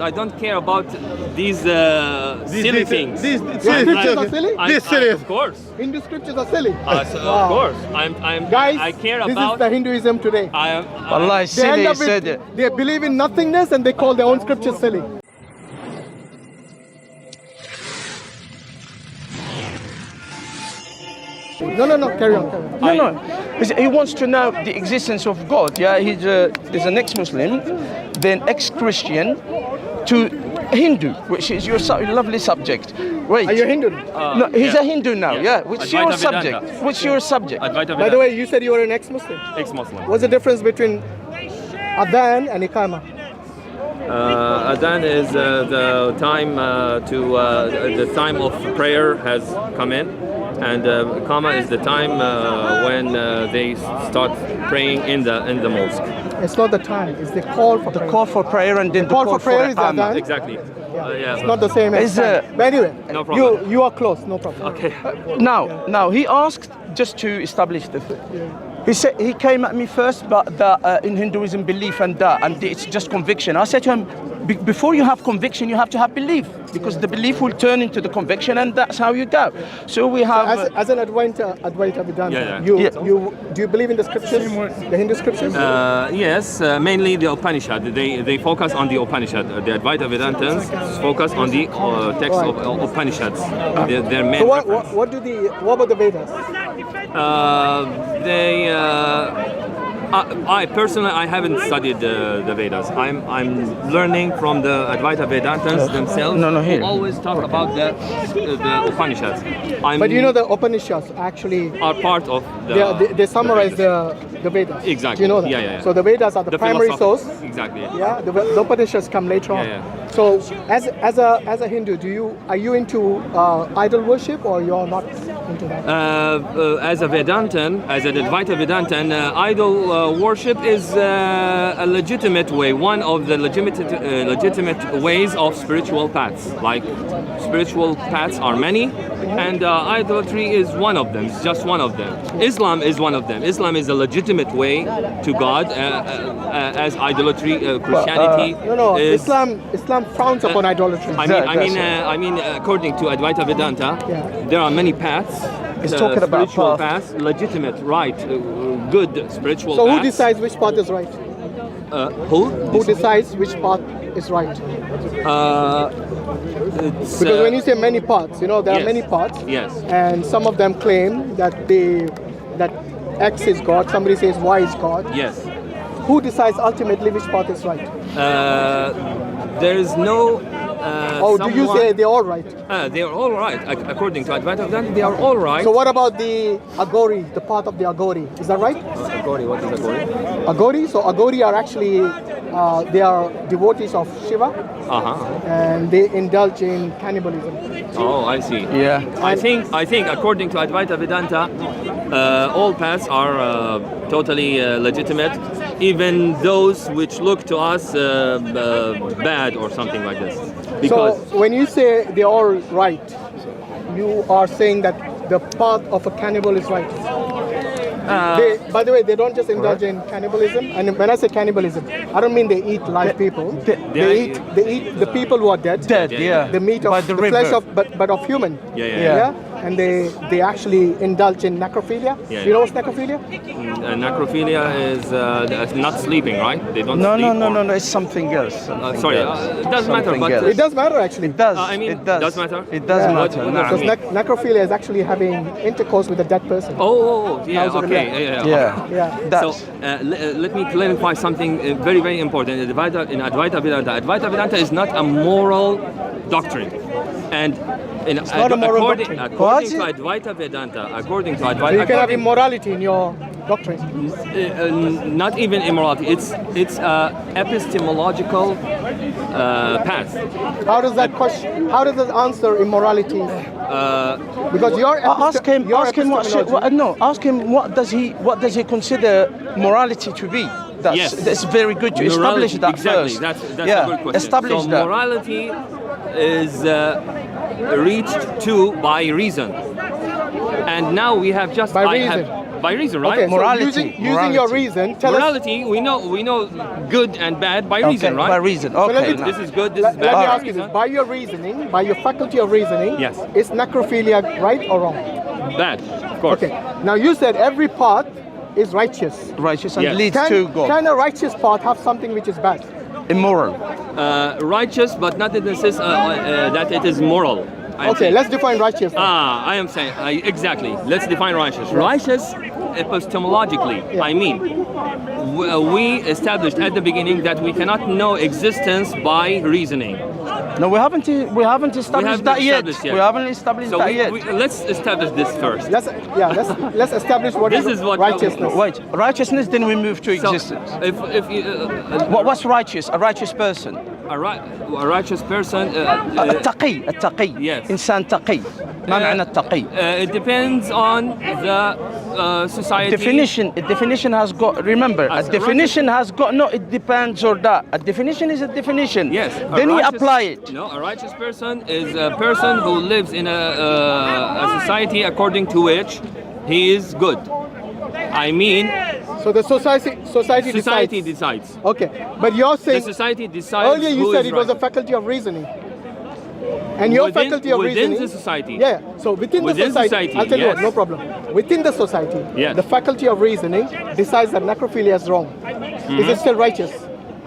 I don't care about these silly things. These scriptures are silly? This silly. Of course. Hindu scriptures are silly? Of course. Guys, I care this about... is the Hinduism today. Allah is They end silly, up said with, it. they believe in nothingness and they call their own scriptures silly. No, carry on. No. He wants to know the existence of God. Yeah, he's an ex-Muslim, then ex-Christian, to Hindu, which is your lovely subject. Wait. Are you Hindu? No, he's a Hindu now. Yeah, which is your Advaita subject. Vedanta. Which your subject? Advaita Vedanta. By the way, you said you were an ex-Muslim. Ex-Muslim. What's the difference between Adhan and Iqama? Adhan is the time the time of prayer has come in, and Qama is the time when they start praying in the mosque. It's not the time, it's the call for prayer. Call for prayer and then the call call for prayer is Iqamah. Adhan. Exactly. Yeah. It's not the same as time. But anyway, No problem. you are close, no problem. Okay. Now he asked just to establish the thing. He said he came at me first, but in Hinduism belief and it's just conviction. I said to him, before you have conviction, you have to have belief, because the belief will turn into the conviction, and that's how you go. So we have. As an Advaita Vedanta, Yeah. do you believe in the scriptures, the Hindu scriptures? Yes, mainly the Upanishad. They focus on the Upanishad. The Advaita Vedantans focus on the text of Upanishads. Their main. So what about the Vedas? I personally haven't studied the Vedas. I'm learning from the Advaita Vedantans themselves. Here. Who always talk about the Upanishads. But you know the Upanishads actually are part of the. They summarize the Vedas. Exactly. Do you know that? Yeah. So the Vedas are the primary source. Exactly. Yeah. The Upanishads come later on. Yeah. So as a Hindu, are you into idol worship, or you're not into that? As a Vedantan, as an Advaita Vedantan, idol worship is a legitimate way, one of the legitimate ways of spiritual paths. Like, spiritual paths are many, and idolatry is one of them. It's just one of them. Islam is one of them. Islam is a legitimate way to God, as idolatry, Christianity. Is, Islam frowns upon idolatry. I mean, according to Advaita Vedanta, there are many paths. It's talking about spiritual paths, legitimate, right, good spiritual paths. So who decides which path is right? Who decides which path is right? Because when you say many paths, there are many paths. Yes. And some of them claim that X is God. Somebody says Y is God. Yes. Who decides ultimately which path is right? There is no. Do you say they're all right? They are all right. According to Advaita Vedanta, they are all right. So what about the Agori, the path of the Agori? Is that right? Agori, what is Agori? Agori? So Agori are actually, they are devotees of Shiva. And they indulge in cannibalism. Oh, I see. Yeah. I think according to Advaita Vedanta, all paths are totally legitimate, even those which look to us bad or something like this. Because so when you say they're all right, you are saying that the path of a cannibal is right. By the way, they don't just indulge in cannibalism. And when I say cannibalism, I don't mean they eat live people. They eat the people who are dead. The meat of the flesh of but of human. Yeah. And they actually indulge in necrophilia. You know what's necrophilia? Necrophilia is not sleeping, right? They don't sleep. No, it's something else. Sorry, it doesn't matter. But it does matter actually. It does. It does matter. It does matter. Because necrophilia is actually having intercourse with a dead person. Okay. Yeah. So let me clarify something very, very important. In Advaita Vedanta is not a moral doctrine, and according to Advaita Vedanta, you can have immorality in your doctrine. Not even immorality. It's epistemological path. How does that question? How does that answer immorality? Because ask him what does he consider morality to be. That's very good to establish that exactly. first. That's a good question. Establish that. Morality is reached to by reason, and now we have just by reason. By reason, right? Okay, so Morality. using your reason, tell us. Morality, we know good and bad by reason, right? By reason. let Okay. me- This is good, this Let, is let bad. me by ask you reason. this: by your reasoning, by your faculty of reasoning, Yes. is necrophilia right or wrong? Bad, of course. Okay. Now you said every path is righteous. Righteous and Yes. leads to God. Can a righteous path have something which is bad? Immoral. Righteous, but not in the sense that it is moral. I'm Okay, saying. let's define righteous. I am saying exactly. Let's define righteous. Righteous, epistemologically, I mean, we established at the beginning that we cannot know existence by reasoning. No, we haven't established that yet. established yet. We haven't established So that yet. let's establish this first. Let's establish what This is what- righteousness. Wait, righteousness, then we move to So, existence. if you, What's righteous? A righteous person. a righteous person, التقي. Yes. إنسان تقي. ما معنى التقي? it depends on the society. Definition has got, remember, a As a definition has got, no, it depends or that. A definition is a definition. Yes. Then we righteous- apply it. No, a righteous person is a person who lives in a society according to which he is good. I mean, So the society decides. Okay, but you're The saying society decides. earlier you who said is it was a right. faculty of reasoning. And your Within- faculty of within reasoning. the society. Yeah. So within the Within society, I'll tell you what, yes. no problem. Within the society, Yes. the faculty of reasoning decides that necrophilia is wrong. Is it still righteous?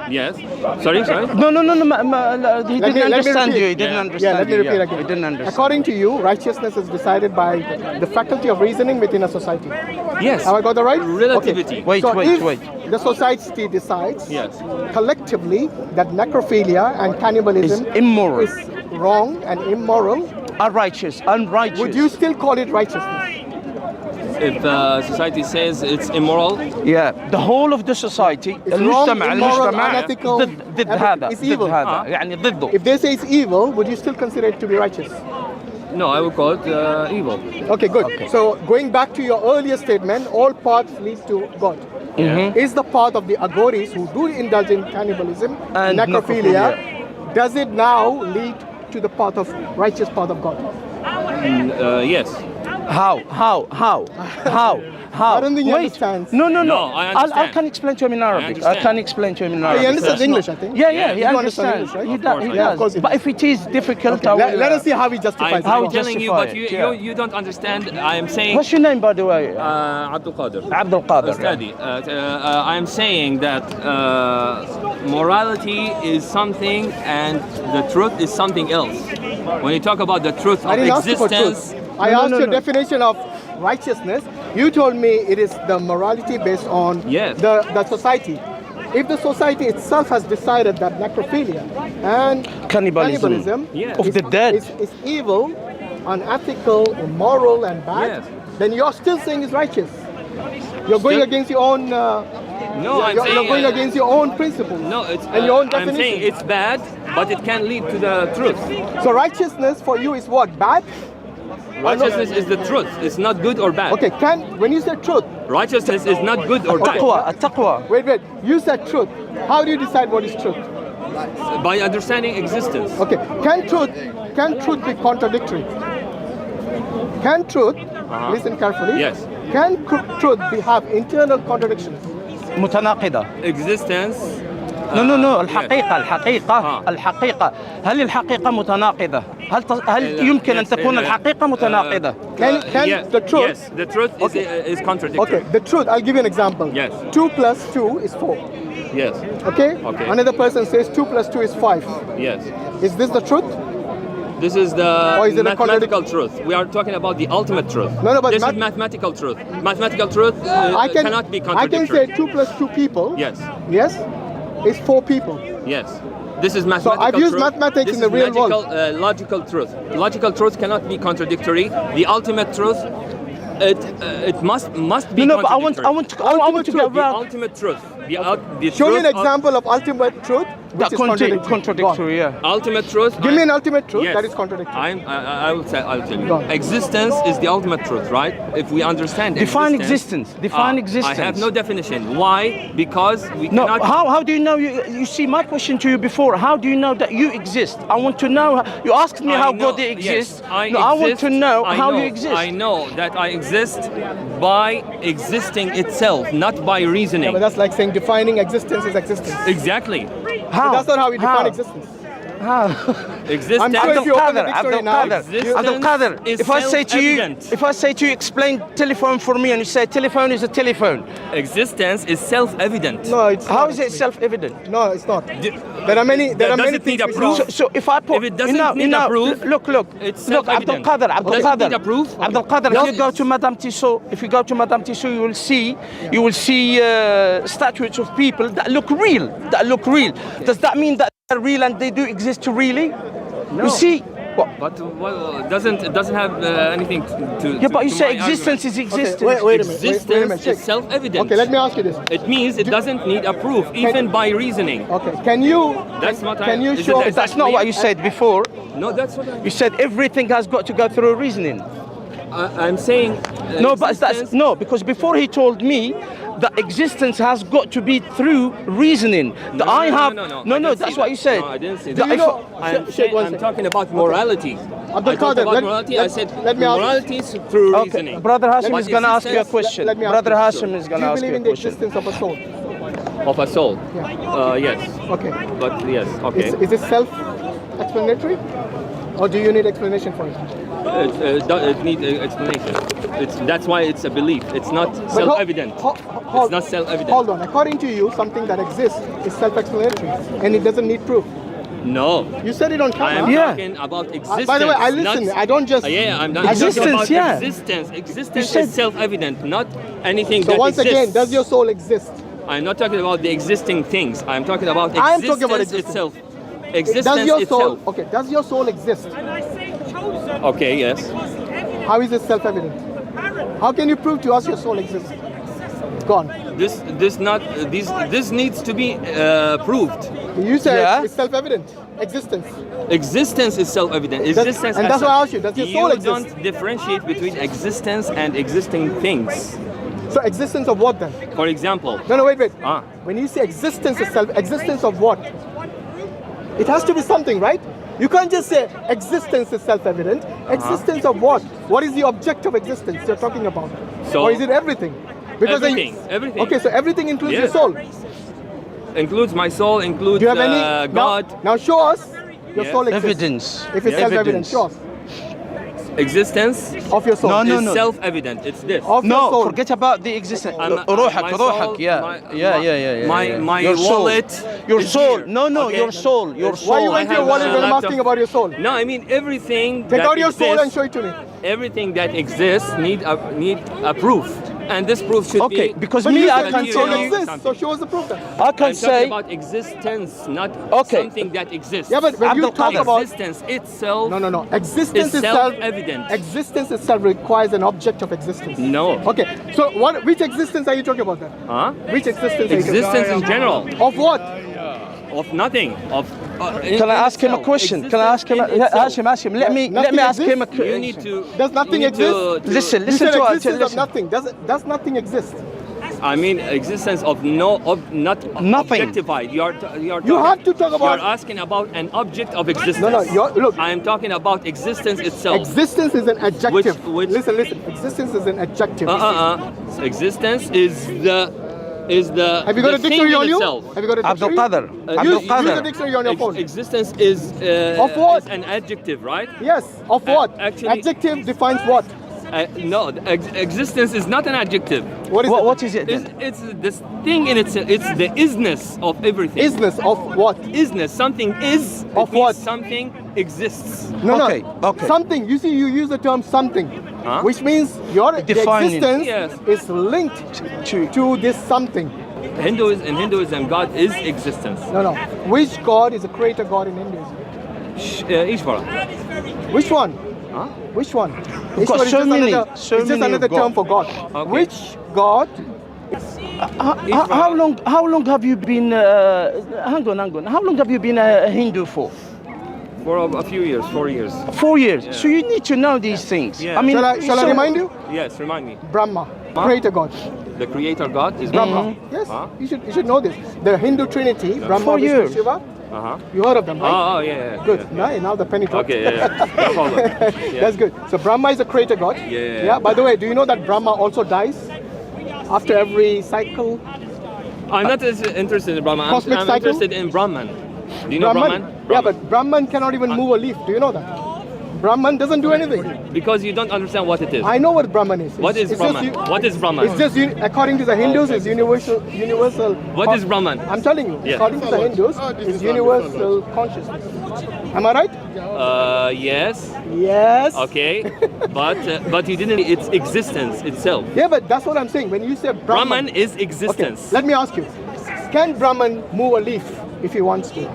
Yes. Sorry. No, he Let didn't me understand repeat. you. He didn't Yeah. understand Let me you. repeat Yeah. again. He didn't understand. According to you, righteousness is decided by the faculty of reasoning within a society. Yes. Have I got that right? Relativity. Okay. Wait, so wait, if wait. the society decides Yes. collectively that necrophilia and cannibalism Is immoral. is wrong and immoral, Unrighteous. would you still call it righteousness? If society says it's immoral, Yeah, the whole of the society It's wrong, المجتمع immoral, unethical, ضد هذا it's evil. ضد هذا يعني ضده. If they say it's evil, would you still consider it to be righteous? no, I would call it evil. Okay, good. So going back to your earlier statement, all paths lead to God. Is the path of the agoris who do indulge in cannibalism And necrophilia, does it now lead to the path of righteous path of God? Yes. How? I don't think he understands. No. No, I understand. I can explain to him in Arabic. I understand. can explain to him in He Arabic. understands English, I think. Yeah, Yeah, he you understand understands. English, right? He Of course, does. yeah, of course he But if it is difficult, I will, Let us see how he justifies I'm it. telling you, justify but it, yeah. you don't understand. I am saying. What's your name, by the way? Abdul Qadir. Abdul Qadir. Study. I'm saying that morality is something and the truth is something else. When you talk about the truth I of didn't ask you for existence, truth. I asked your definition of righteousness. You told me it is the morality based on Yes. the society. If the society itself has decided that necrophilia and Cannibalism. Yes. Of the dead. is evil, unethical, immoral, and bad, Yes. then you're still saying it's righteous. You're going Still- against your own. No, I'm you're saying, going against your own principles. no, it's and your own I'm definition. saying it's bad, but it can lead to the truth. So righteousness for you is what? Bad? Righteousness is the truth. It's not good or bad. Okay. When you say truth, Righteousness is not good or bad. التقوى. wait. You said truth. How do you decide what is truth? By understanding existence. Okay. Can truth be contradictory? Can truth? Listen carefully. Yes. Can truth have internal contradictions? متناقضة. Existence. No. الحقيقة. هل الحقيقة متناقضة؟ هل يمكن أن تكون الحقيقة متناقضة؟ Can the truth? Yes, the truth is contradictory. Okay. The truth. I'll give you an example. Yes. 2 plus 2 is 4. Yes. Okay. Okay. Another person says 2 plus 2 is 5. Yes. Is this the truth? This is the Or is it a mathematical truth. We are talking about the ultimate truth. No, but this is mathematical truth. Mathematical truth cannot be I can contradictory. say 2 plus 2 people. Yes. Yes. Is 4 people. Yes. This is mathematical I've used truth. mathematics This in the is real world. logical truth. Logical truth cannot be contradictory. The ultimate truth, it must be No, but I contradictory. want to Ultimate get truth, The around. ultimate truth. The Show me an truth of- example of ultimate truth That is contradictory. contradictory, yeah. Ultimate truth. Give me an ultimate truth Yes. that is contradictory. I'll tell you. Go on. Existence is the ultimate truth, right? If we understand Define existence. Define existence. I have no definition. Why? Because we No, cannot. how do you know you see my question to you before? How do you know that you exist? I want to know. You asked me how God exists. Yes, I want to know how you exist. I know that I exist by existing itself, not by reasoning. Yeah, but that's like saying defining existence is existence. Exactly. How? That's not how we define How? existence. How? Existence. I'm sure if you open the dictionary now, Abdul Qadir, is if I say to you, self-evident. if I say to you, explain telephone for me, and you say telephone is a telephone, Existence is self-evident. No, it's how not, is it actually. self-evident? No, it's not. There are many. There are does many it need things a which proof? are- So if I put, If it doesn't need a proof, look, it's look, Abdul self-evident. Qadir, Abdul Does it need Qadir, a proof? Abdul Qadir, Yes. if you go to Madame Tissot, you will see statues of people that look real, Does that mean that they're real and they do exist really? No. You see? What? But it doesn't have anything to. Yeah, but you to say my existence argument. is existence. Okay, wait a minute. Existence Wait a minute. is self-evident. Okay, let me ask you this. It means it doesn't need a proof, even by reasoning. Okay, can you? That's what Can I- you is it- show? is That's not what you said before. No, that's what You said everything has got to go through reasoning. I'm saying. No, but that's existence- no, because before he told me that existence has got to be through reasoning. That I have No, no, I didn't that's say what that. you said. No, I didn't say That that. if know- I'm Shake, talking about morality. Abdul I talked Qadir, about let- morality. let- I said let me ask- morality is through Okay, reasoning. Brother Hashim But is going to ask you a existence- question. let me ask Brother you. Hashim is Do going to you ask believe you in a the question. existence of a soul? Of a soul. Yes. Okay. But yes. Okay. Is it self-explanatory, or do you need explanation for it? It needs explanation. That's why it's a belief. It's not But self-evident. It's not self-evident. Hold on. According to you, something that exists is self-explanatory, and it doesn't need proof. No. You said it on I camera. am Yeah. talking about existence. By the way, I listen. not- I don't just. Yeah, I'm not Existence, talking about yeah. existence. Existence said- is self-evident, not anything So that once exists. again, does your soul exist? I'm not talking about the existing things. I'm talking about I am existence talking about existence. itself. Existence Does your soul? itself. Okay. Does your soul exist? Okay, yes. How is it self-evident? How can you prove to us your soul exists? Gone. This needs to be proved. You said Yeah. it's self-evident. Existence. Existence is self-evident. Existence and as that's why I such. asked you, does your soul You exist? don't differentiate between existence and existing things. So existence of what then? For example, No, wait. Ah. When you say existence is existence of what? It has to be something, right? You can't just say existence is self-evident. Existence of what? What is the object of existence you're talking about? So- or is it everything? Because Everything, everything. Okay, so everything includes your Yes. soul. includes my soul, includes Do you have any? God. Now show us your Yes. soul exists. Evidence. If it's Yeah. self-evident, Evidence. show us. Existence Of your soul. No, no, is no. self-evident. It's this. Of your No, soul. forget about the existence. I'm- روحك my روحك soul, yeah. my- Yeah. my Your soul. wallet Your is soul. here. No, Okay. your soul. Your Why soul. Why you went to your have wallet a when I'm laptop. asking about your soul? No, I mean everything Take that out your soul and exists, show it to me. everything that exists need a proof, and this proof should Okay, be. because But me, you I said can your soul tell you. exists, so show us the proof then. I can I'm say. talking about existence, not Okay. something that exists. Yeah, but when you Abdul talk Qadir. about existence itself. No. Existence Is itself. self-evident. Existence itself requires an object of existence. No. Okay, so which existence are you talking about then? Huh? Which existence? Are you Existence in general, talking of what? of nothing, of. Can I ask him a question? Can I ask him? Hashim, let me Nothing ask him a exists? You question. need to. Does nothing you need to- exist? to- Listen, You listen said to what. existence of Listen. nothing. Does nothing exist? I mean, existence of not Nothing. objectified. You're You have to talk about- You're asking about an object of existence. No, look. I am talking about existence itself. Existence is an adjective. Which- Listen. Existence is an adjective. Existence is the Have you got the a dictionary thing on in you? itself. Have you got a Abdul dictionary? Qadir. Uh, Abdul Use the Qadir. dictionary on your phone. Existence is Of what? is an adjective, right? Yes. Of what? actually- Adjective defines what? No, existence is not an adjective. What is it? What is it then? It's this thing in itself. It's the isness of everything. Isness of what? Isness. Something is. Of it means what? Something exists. No. Okay. Something. You see, you use the term something, Huh? which means your the Defining. existence Yes. is linked to this something. In Hinduism, God is existence. No. Which God is a creator God in Hinduism? Ishvara. Which one? Huh? Which one? We've got Ishwar is so just many, another, so it's just many another of God. term for God. Okay. Which God How long have you been? Hang on. How long have you been a Hindu for? For a few years, 4 years. 4 years. Yeah. So you need to know these things. Yeah. I mean, shall I remind you? Yes, remind me. Brahma, creator God. The creator God is Brahma. Yes, you should know this. The Hindu Trinity, Brahma, 4 Vishnu, years. Shiva. You heard of them, right? Oh, yeah. Good. Now the penny dropped. Okay, yeah. No problem. Yeah. That's good. So Brahma is a creator God. Yeah. By the way, do you know that Brahma also dies after every cycle? I'm not interested in Brahman. Cosmic I'm cycle? interested in Brahman. Do you know Brahman? Yeah, but Brahman cannot even move a leaf. Do you know that? Brahman doesn't do anything. Because you don't understand what it is. I know what Brahman is. What is Brahman? What is Brahman? It's just, according to the Hindus, it's universal. What is Brahman? I'm telling you, Yeah. according to the Hindus, it's universal consciousness. Am I right? Yes. Yes. Okay. But you didn't. It's existence itself. Yeah, but that's what I'm saying. When you say Brahman is existence. Okay, let me ask you. Can Brahman move a leaf if he wants to?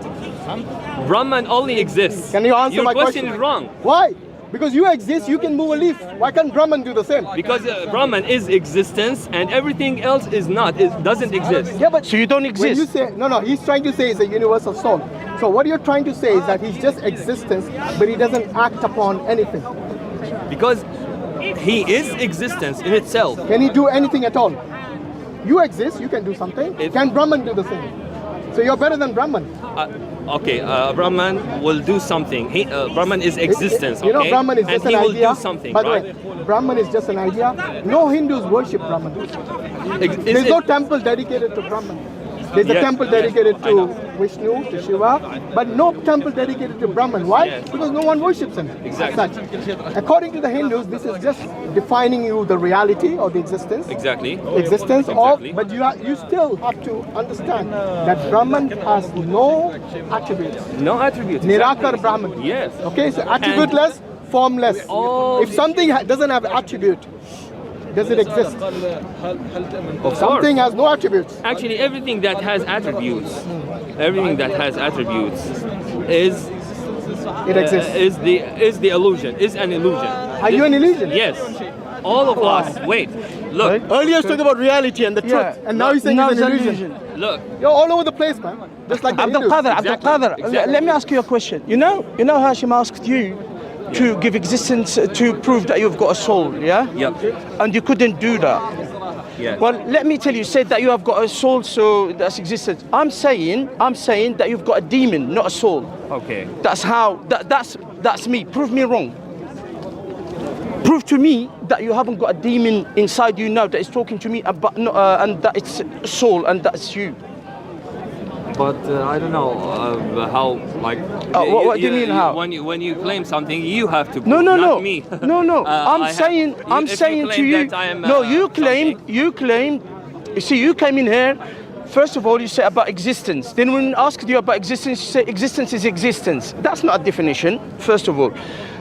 Brahman only exists. Can you answer my question? Your question is wrong. Why? Because you exist, you can move a leaf. Why can't Brahman do the same? Because Brahman is existence and everything else is not. It doesn't exist. Yeah, but so you don't when exist. you say no, he's trying to say it's a universal soul. So what you're trying to say is that he's just existence, but he doesn't act upon anything. Because he is existence in itself. Can he do anything at all? You exist, you can do something. Can Brahman do the same? So you're better than Brahman. Okay, Brahman will do something. Brahman is existence. You know, okay? Brahman is just and an he idea. will do something. By the right? way, Brahman is just an idea. No Hindus worship Brahman. There's no temple dedicated to Brahman. There's a temple dedicated to Vishnu, to Shiva, but no temple dedicated to Brahman. Why? Yes. Because no one worships him. Exactly. According to the Hindus, this is just defining you the reality or the existence. Exactly. Existence Exactly. of, but you still have to understand that Brahman has no attributes. No attributes. Nirakar exactly. Brahman. Yes. Okay, so attributeless, formless. If something doesn't have attribute, does it exist? Of Something course. has no attributes. Actually, everything that has attributes is It exists. is the illusion. Is an illusion. Are you an illusion? Yes. All of us. Wait. Look. Right? Earlier, you talking about reality and the truth, and now you're saying it's an illusion. Look. You're all over the place, man. Just like the Abdul Hindus. Qadir, Exactly. let me ask you a question. You know Hashim asked you to give existence to prove that you've got a soul, yeah? Yep. And you couldn't do that. Yes. Well, let me tell you, said that you have got a soul, so that's existence. I'm saying that you've got a demon, not a soul. Okay. That's me. Prove me wrong. Prove to me that you haven't got a demon inside you now that is talking to me about, and that it's soul and that's you. But I don't know how. Like. What do you mean how? When you claim something, you have to. No, not me. No. I'm saying to you. No, you claimed. You see, you came in here. First of all, you say about existence. Then when I asked you about existence, you say existence is existence. That's not a definition. First of all.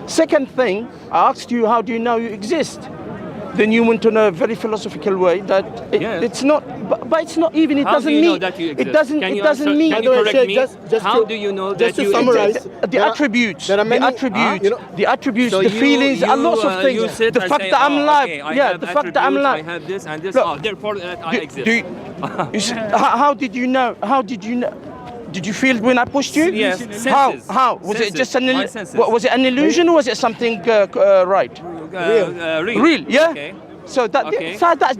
Second thing, I asked you, how do you know you exist? Then you went on a very philosophical way that it's not, but it's not even. It How doesn't do you mean. know that you exist? It doesn't. Can It you doesn't answer- mean. Can you correct me? How to- do you know just that to you summarize, exist? The attributes, there are many- the attributes, you know- the attributes, So the you- feelings, you, and lots of things. You sit The and fact say, that I'm alive, okay, I yeah, have the fact that I'm attributes, alive. I have this and this. Look, Therefore, I exist. How did you know? How did you know? Did you feel when I pushed you? Yes, How? senses. How? Was it Senses. just an? My senses. Was it an illusion or was it something right? Real. Real, yeah. Okay. So that's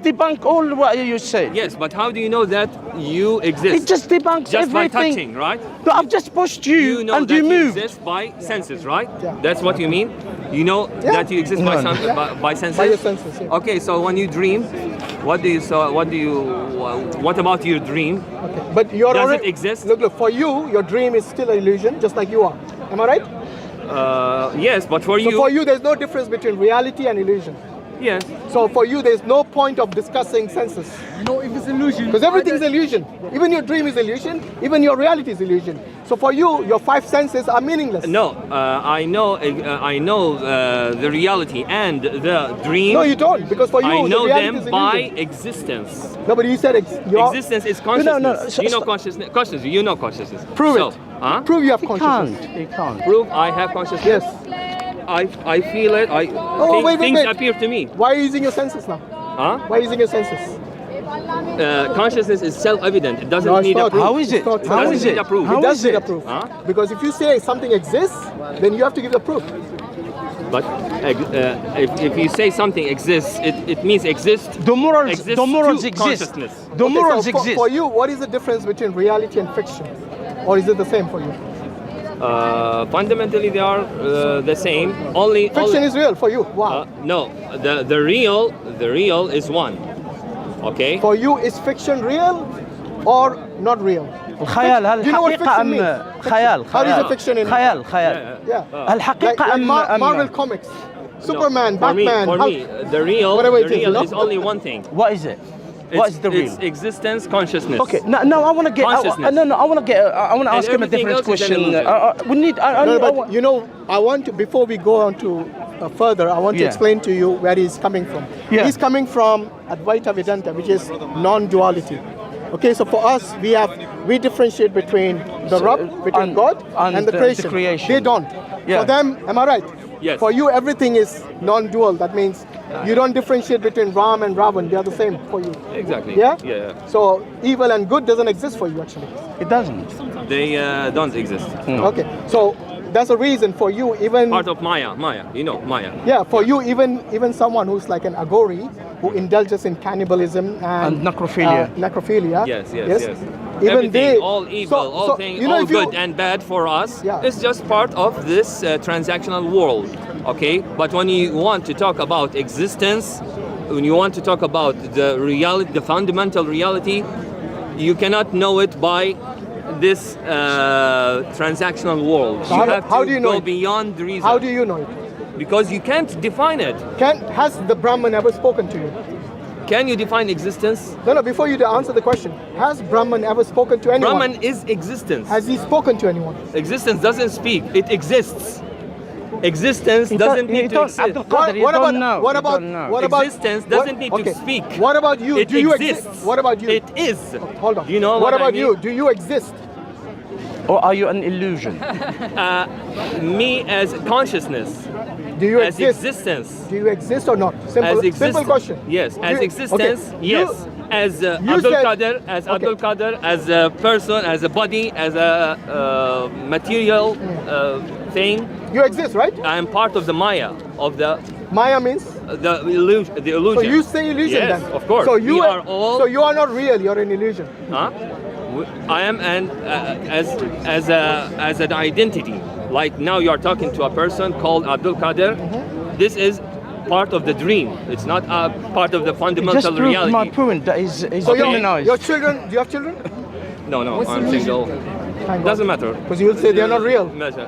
debunk all what you say. Yes, but how do you know that you exist? It just debunks Just by everything. touching, right? No, I've just pushed you, You know and that you you moved. exist by senses, right? Yeah. That's what you mean? You know that you exist by, by senses? By your senses, yeah. Okay, so when you dream, what about your dream? Okay. But you're Does already, it exist? Look, for you, your dream is still an illusion, just like you are. Am I right? Yes, but for So you... for you, there's no difference between reality and illusion. Yes. So for you, there's no point of discussing senses. No, if it's illusion. Because everything's illusion. Even your dream is illusion. Even your reality is illusion. So for you, your five senses are meaningless. No, I know the reality and the dream. No, you don't. Because for you, I know the reality them is by illusion. existence. No, but you said Existence is consciousness. No. You know consciousness. Consciousness. You know consciousness. Prove so, it. Huh? Prove you have It consciousness. can't. It can't. Prove I have consciousness. Yes. I feel it. wait, Things wait. appear to me. Why are you using your senses now? Huh? Why are you using your senses? consciousness is self-evident. It doesn't No, it's need not. a proof. How is it? It's not. How Doesn't is need it? a proof. How It does is need a it? proof. Huh? Because if you say something exists, then you have to give the proof. But if you say something exists, it means exists. The morals exists exist. consciousness. The morals so exist. for you, what is the difference between reality and fiction? Or is it the same for you? Fundamentally, they are the same. Only Fiction is real for you. Wow. no. The real is one. Okay. For you, is fiction real or not real? الخيال هل Do you know what الحقيقة fiction أم means? خيال How is it fiction in خيال خيال Yeah. الحقيقة like أم Marvel comics, Superman, for Batman. For how- me, the real, whatever it is, you know? is only one thing. What is it? What is the real? It's existence, consciousness. Okay, no, I want to get. Consciousness. I want to ask him a everything different else is an question. illusion. We need. No, but you know, I want to, before we go on to further, I want to Yeah. explain to you where he's coming from. Yeah. He's coming from Advaita Vedanta, which is non-duality. Okay, so for us, we differentiate between the Rabb, between God, and the creation. They don't. Yeah. For them, am I right? Yes. For you, everything is non-dual. That means you don't differentiate between Ram and Ravan. They are the same for you. Exactly. Yeah? Yeah. So evil and good doesn't exist for you, actually. It doesn't. They don't exist. Okay, so that's a reason for you, even Part of Maya. You know Maya. yeah, for you, even someone who's like an agori who indulges in cannibalism and necrophilia. Necrophilia. Yes. Even Everything, they, all evil, all things, you know, all if you- good and bad for us, Yeah. is just part of this transactional world. Okay, but when you want to talk about existence, when you want to talk about the reality, the fundamental reality, you cannot know it by this transactional world. So You how- have how to do you know go it? beyond reason. How do you know it? Because you can't define it. Has the Brahman ever spoken to you? Can you define existence? No, before you answer the question, has Brahman ever spoken to anyone? Brahman is existence. Has he spoken to anyone? Existence doesn't speak, it exists. Existence doesn't need to exist. What about Existence doesn't need to speak. What about you? It Do you exists. exist? What about you? It is. Hold on. You know what what I about mean? you? Do you exist? Or are you an illusion? Me as consciousness, Do you as exist? existence, Do you exist or not? Simple, as existence. simple question. Yes, as You- existence, okay, yes. As Abdul said- Qadir, Abdul Qadir, as a person, as a body, as a material thing. You exist, right? I am part of the Maya, of the Maya means. illusion. The illusion. So you say illusion Yes, then? of course. So you We are all. So you are not real. You're an illusion. Huh? I am as an identity. Like now you are talking to a person called Abdul Qadir. This is part of the dream. It's not a part of the fundamental Just prove reality. my point that is So demonized. your children. Do you have children? No, I'm single. Doesn't matter. Because you'll say they're not real. Measure.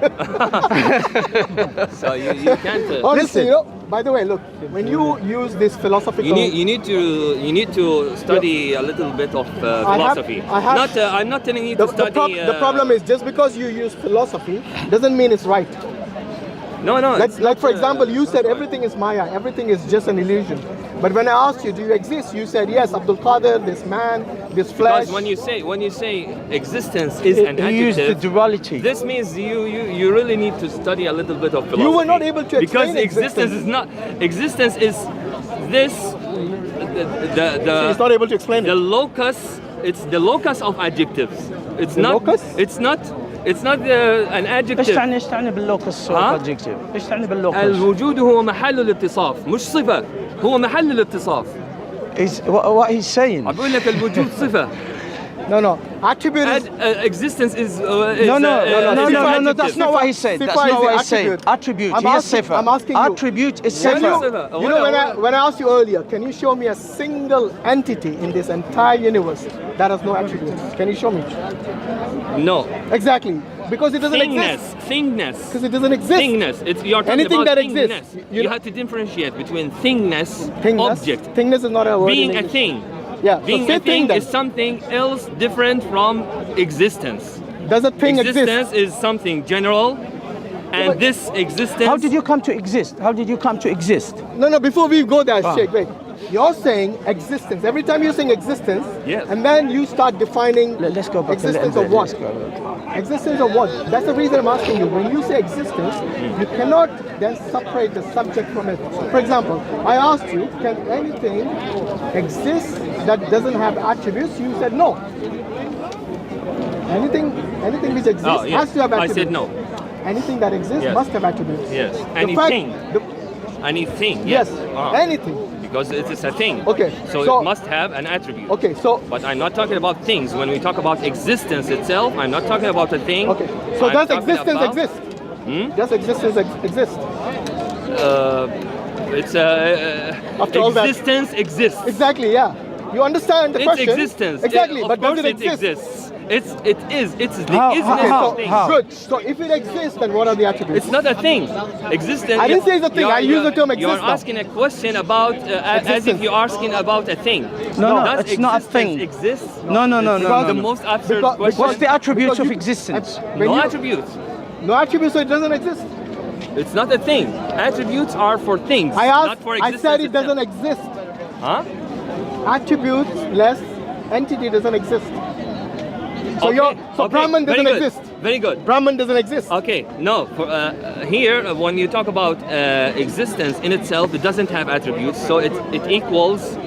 So you can't. Honestly, you know. By the way, look. When you use this philosophical. You need to study a little bit of philosophy. I'm not telling you to study. The problem is just because you use philosophy doesn't mean it's right. No. Like for example, you said everything is Maya, everything is just an illusion. But when I asked you, do you exist? You said yes, Abdul Qadir, this man, this flesh. Because when you say existence is an He used the adjective, duality. this means you really need to study a little bit of philosophy. You were not able to because explain existence is not existence is this the He's not able to explain the it. locus. It's the locus of adjectives. It's The not. locus? It's not an ايش adjective. تعني باللوكس ها؟ adjective؟ ايش تعني باللوكس؟ الوجود هو محل الاتصاف مش صفة هو محل الاتصاف. What he's saying. بقول لك الوجود صفة. No. Attribute is. Existence is No, that's not what he said. That's Sifa not is what the he said. attribute. Attribute, I'm yes, asking- Sifa. I'm asking you. Attribute is Can Sifa. you know when I asked you earlier, can you show me a single entity in this entire universe that has no attributes? Can you show me? No. Exactly. Because it doesn't exist. Thingness. Because it doesn't exist. Thingness. You're talking Anything about that thingness. exists. You have to differentiate between thingness, object. Thingness is not a word. Being in a English. thing. Yeah. Being so say a thing then. is something else different from existence. Does a thing Existence exist? is something general, and but- this existence. How did you come to exist? How did you come to exist? No. Before we go there, Sheikh, wait. You're saying existence. Every time you're saying existence, Yes. and then you start defining Let's go back existence to of what? Existence of what? That's the reason I'm asking you. When you say existence, you cannot then separate the subject from it. For example, I asked you, can anything exist that doesn't have attributes, you said no. Anything which exists has to have attributes. I said no. Anything that exists must have attributes. Yes. Anything. Anything. Yes. Anything. Because it is a thing. Okay. So it must have an attribute. Okay. So. But I'm not talking about things. When we talk about existence itself, I'm not talking about a thing. Okay. So does existence exist? Does existence exist? It's After all existence exists. Exactly. Yeah. You understand the question? It's existence. Exactly. Of but course does it exist? exists. It's the How? isness How? of things. How? Good. So if it exists, then what are the attributes? It's not a thing. Existence. I didn't say it's a thing. I use the term You're existence. asking a question about as if you're asking about a thing. No, Does it's not a thing. Exists? No. The most absurd question. What's the attributes because of you- existence? when No you- attributes. No attributes, so it doesn't exist. It's not a thing. Attributes are for things, I not asked. for I existence. said it itself. doesn't exist. Huh? Attributes less entity doesn't exist. So Brahman very doesn't good. exist. Very good. Brahman doesn't exist. Okay, no. Here, when you talk about existence in itself, it doesn't have attributes, so it equals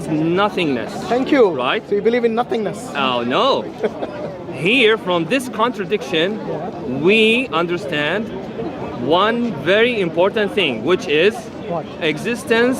nothingness. Thank you. Right? So you believe in nothingness. Oh no. Here, from this contradiction, we understand one very important thing, which is What? existence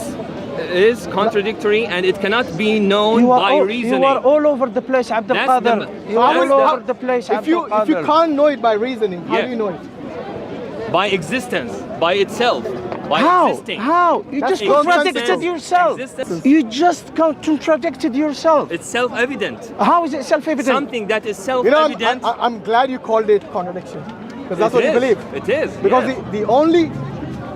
is contradictory and it cannot be known You by are reasoning. all over the place, Abdul That's the- Qadir. You are that's all the- over the place, If you Abdul Qadir. can't know it by reasoning, how Yeah. do you know it? By existence, by itself, by How? existing. How? You That's just existence. contradicted yourself. Existence. You just contradicted yourself. It's self-evident. How is it self-evident? Something that is You know, self-evident. I'm glad you called it contradiction, because that's It what you is. believe. It is. Because yes.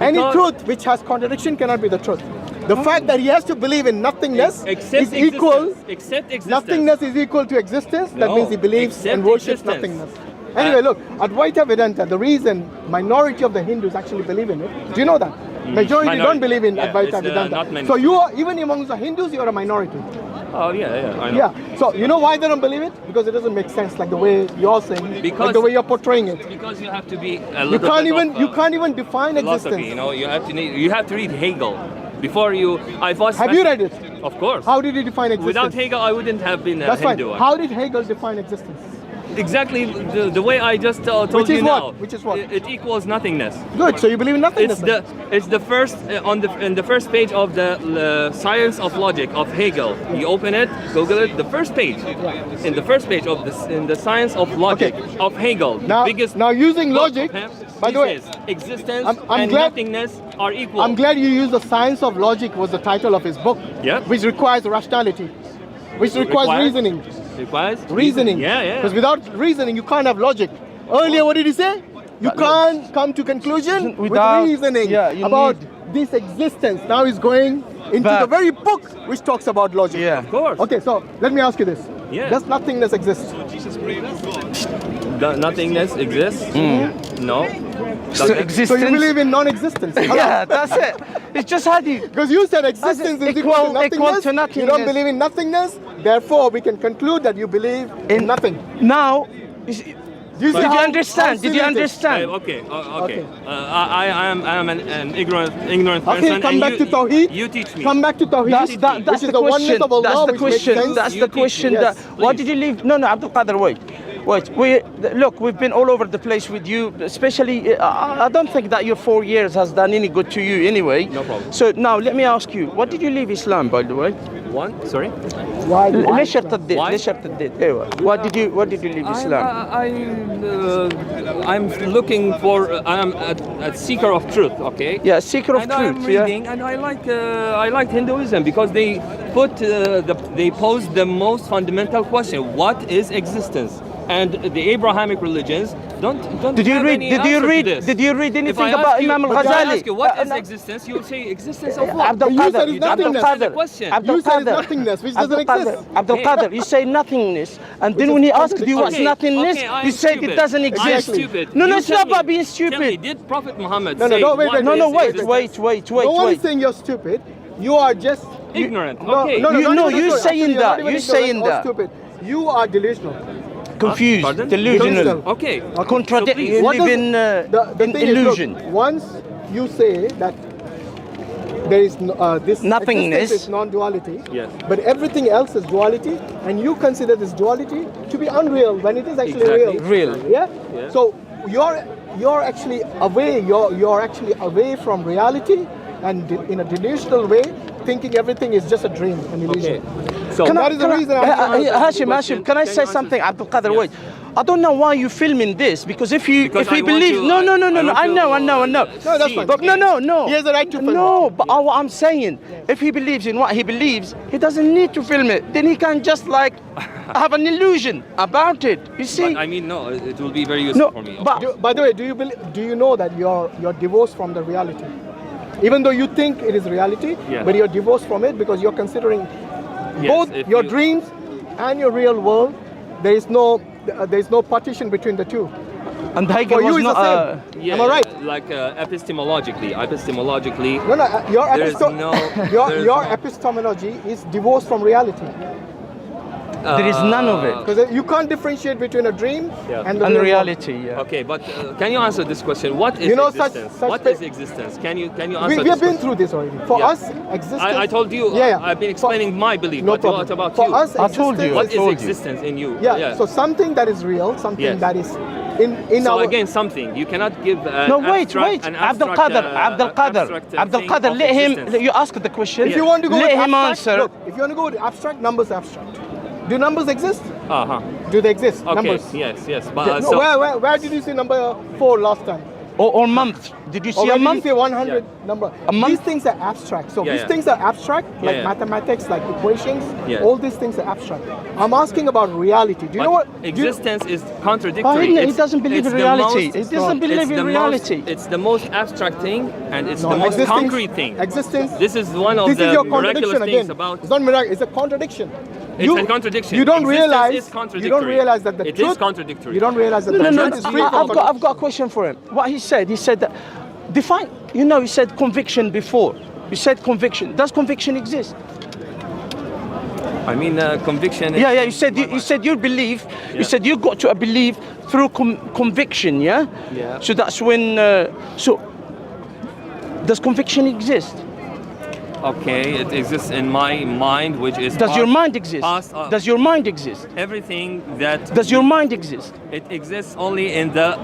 any Because- truth which has contradiction cannot be the truth. The fact that he has to believe in nothingness Except is equal. existence. Except existence. Nothingness is equal to existence. That No, means he believes except and worships existence. nothingness. Anyway, look, Advaita Vedanta, the reason minority of the Hindus actually believe in it, do you know that? Majority don't Minority. believe in Yeah, Advaita it's, Vedanta. not many. So you are, even amongst the Hindus, you are a minority. Oh yeah, I know. Yeah. So you know why they don't believe it? Because it doesn't make sense like the way you're saying, like Because- the way you're portraying it. Because you have to be a You little can't bit even of, you can't even define philosophy. existence. You know, you have to read Hegel before you. Have you read it? Of course. How did he define existence? Without Hegel, I wouldn't have been a That's fine. Hindu. How did Hegel define existence? Exactly the way I just told Which is you what? now. Which is what? It equals nothingness. Good. So you believe in nothingness. It's the first in the first page of the Science of Logic of Hegel. You open it, Google it. The first page, in the first page of this in the Science of Logic of Hegel. Now- the biggest now using book logic, of him, by he the way, says existence I'm and glad- nothingness are equal. I'm glad you used the Science of Logic was the title of his book. Yeah. Which requires rationality, which requires reasoning. Requires Reasoning. Yeah. Because without reasoning, you can't have logic. Earlier, what did he say? You can't come to conclusion Without- with reasoning yeah, you about need- this existence. Now he's going into Back. the very book which talks about logic. Yeah. Of course. Okay, so let me ask you this. Yeah. Does nothingness exist? Nothingness exists. No. So Does it? existence. So you believe in non-existence? Yeah, that's it. It's just how do you. Because you said existence is equal to nothingness. equal to You nothingness. don't believe in nothingness. Therefore, we can conclude that you believe in nothing. Now, you see- Do you see did you how- understand? how Did you silly it is? understand? Okay. Okay. I am an ignorant person. Okay, come and back you, to Tawheed. You teach me. Come back to Tawheed. That's which is the the oneness question. of Allah, That's the which makes question. sense. That's You the teach me. question. Yes, Why please. did you leave? No, Abdul Qadir, wait. Look, we've been all over the place with you. Especially, I don't think that your 4 years has done any good to you anyway. No problem. So now let me ask you, what did you leave Islam, by the way? One. Sorry. Why? ليش ارتديت؟ Why? ليش ارتديت؟ ايوه. Why did you leave Islam? I'm looking for. I'm a seeker of truth. Okay. Yeah, seeker of and truth. I'm reading, and I like Hinduism because they pose the most fundamental question: what is existence? And the Abrahamic religions don't. Did you have read? any Did you answer to read? this. Did you read If anything I about ask you- Imam if I al-Ghazali? ask you what is existence, you'll say existence of what? Abdul You said Qadir. it's nothingness. Abdul Qadir. Question. Abdul You said it's Qadir. nothingness, which Abdul doesn't Qadir. exist. Abdul Qadir, you say nothingness, and then when he asked you what's Okay, nothingness, okay, I'm you said stupid. it doesn't I'm exist. stupid. No, You it's tell not me- about being Tell me, stupid. did Prophet Muhammad No, no, say no, wait, what wait, No, is no, wait, existence? wait. No one is saying you're stupid. You are just Ignorant. No, Okay. no, no, You- not no, even you're ignorant. saying Actually, that. not even You're ignorant saying or that. Stupid. You are delusional. Confused, Pardon? delusional. Delusional. Okay. Contradict. So please- You What live does- in the in thing is, look, illusion. once you say that there is this Nothingness. existence is non-duality. Yes. But everything else is duality, and you consider this duality to be unreal when it is actually Exactly. real. Real. Yeah. Yeah. So you're actually away. You're actually away from reality, and in a delusional way, thinking everything is just a dream, an illusion. Okay. So That is the reason I'm Hashim, can I say something? Abdul Qadir, wait. I don't know why you're filming this, because if he believes, no, I know. No, that's fine. But no. He has a right to film. No, but what I'm saying, if he believes in what he believes, he doesn't need to film it. Then he can just like have an illusion about it. You see? But I mean, no, it will be very useful for me. but By the way, do you know that you're divorced from the reality? Even though you think it is reality, Yeah. but you're divorced from it because you're considering Yes, both if your you- dreams and your real world. There is no partition between the two. and Hegel For you, was it's the not. same. Yeah, Am I right? Like epistemologically. No, your There is no- there is your no- epistemology is divorced from reality. There is none of it. Because you can't differentiate between a dream Yeah. and the And real reality, yeah. Okay, but can you answer this question? What is You know, such- existence? such What pa- is existence? Can you world. answer We this have been question? through this already. For Yeah. us, existence. I told you. Yeah. I've been explaining my belief. No but problem. what about For you? us, I told you. existence- What I is told you. existence in you? Yeah. So something that is real, something Yes. that is in So our. again, something you cannot give. No, wait. An Abdul abstract, Qadir, Abdul thing Qadir, of let him. existence. You ask the question. If you want to go let with him abstract, answer. look, if you want to go with abstract, numbers are abstract. Do numbers exist? Uh-huh. Do they exist? Okay. Numbers. Yes. But Yeah, no, where did you see number 4 last time? Or month. Did you Or see where a did month? you say 100 number? A month? These things are abstract. So Yeah, these yeah. things are abstract, like yeah. mathematics, like equations. Yeah. All these things are abstract. I'm asking about reality. Do you know what? Existence is contradictory. he It's- doesn't believe it's in the reality. most- He doesn't believe it's in the reality. Most, it's the most abstract thing, and it's No, the most existence- concrete thing. Existence. This is one of This the is your miraculous contradiction things again. about. It's not miracle. It's a contradiction. It's a contradiction. You don't Existence realize. is contradictory. You don't realize that the It truth. is contradictory. You don't realize that No, the no, truth is free from I've got a question for him. What he said that define. You know, he said conviction before. You said conviction. Does conviction exist? I mean, conviction. Is Yeah. You said you believe. Yeah. You said you got to a belief through conviction. Yeah. Yeah. So that's when. So does conviction exist? Okay, it exists in my mind, which is. Does your mind exist? Past, Does your mind exist? everything that. Does your mind exist? It exists only in the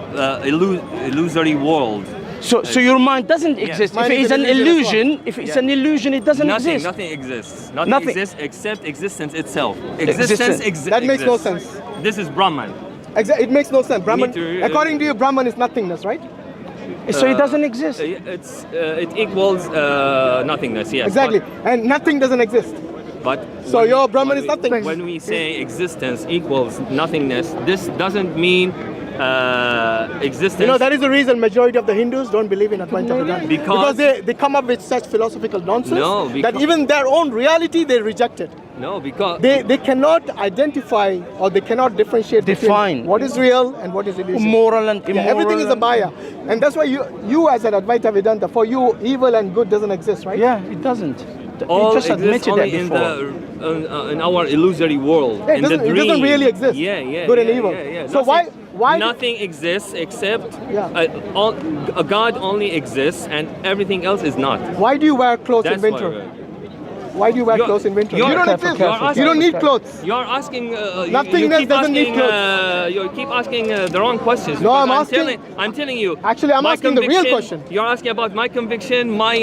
illusory world. So your mind doesn't exist. Mind If it is is an an illusion illusion, if it's Yeah. an illusion, it doesn't exist. Nothing exists. Nothing Nothing. exists except existence itself. Existence. That makes no exists. sense. This is Brahman. It makes no sense. Brahman, to- according to you, Brahman is nothingness, right? So it doesn't exist. It equals nothingness. Yes. Exactly. And nothing doesn't exist. But So when your Brahman when is nothing. When we say existence equals nothingness, this doesn't mean existence. You know, that is the reason majority of the Hindus don't believe in Advaita Vedanta. Because- they come up with such philosophical nonsense No, that because- even their own reality they reject it. No, because They cannot identify or they cannot differentiate Define. between what is real and what is illusion. Moral and Yeah, immoral. everything is a maya. And that's why you as an Advaita Vedanta, for you, evil and good doesn't exist, right? Yeah, it doesn't. all You just exists admitted that only in before. in our illusory world. Yeah, in the it dream. doesn't really exist. Yeah. Good and yeah, evil. Yeah. So Nothing- why nothing exists except Yeah. a God only exists and everything else is not. why do you wear clothes That's in winter? Why do you wear You're- close in winter? you're- You don't Careful, exist. careful, You don't need careful. clothes. You're asking. Nothingness keep doesn't need asking, you keep asking the wrong questions. No, because I'm asking- I'm telling you. Actually, I'm my asking the real conviction- question. You're asking about my conviction, my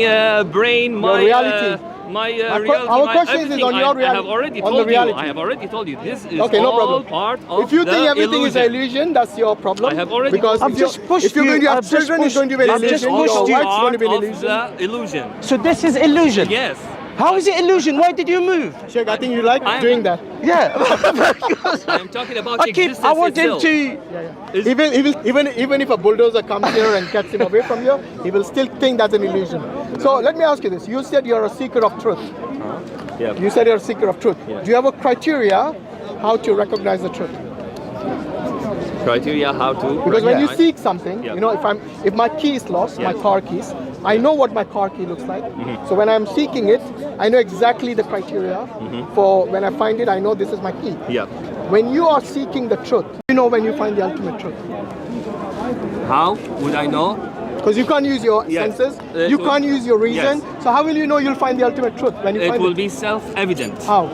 brain, my reality. my Our reality. our my question is everything. on your I have reality. already On the told you. reality. I have already told you. This is Okay, no all problem. part of If you the think everything illusion. is an illusion, that's your problem. I have already because told if you. I've just pushed if you're going to you, have I've just children, it's going to be an I've just illusion. pushed Your you. wife's going to be an Part illusion. of the illusion. So this is illusion. Yes. How is it illusion? Why did you move? Sheikh, I think you like I'm- doing that. Yeah. I'm talking about I existence want him itself. to. Is- Even if a bulldozer comes here and gets him away from you, he will still think that's an illusion. So let me ask you this. You said you're a seeker of truth. Yeah. You said you're a seeker of truth. Yeah. Do you have a criteria how to recognize the truth? Criteria how to. Because when you recognize- seek something, Yeah. you know, if my key is lost, my Yes. car keys, I know what my car key looks like. Mm-hmm. So when I'm seeking it, I know exactly the criteria for when I find it, I know this is my key. Yeah. When you are seeking the truth, you know when you find the ultimate truth. How would I know? Because you can't use your Yes. senses, It you will- can't use your reason. Yes. So how will you know you'll find the ultimate truth when you It find will it? be self-evident. How?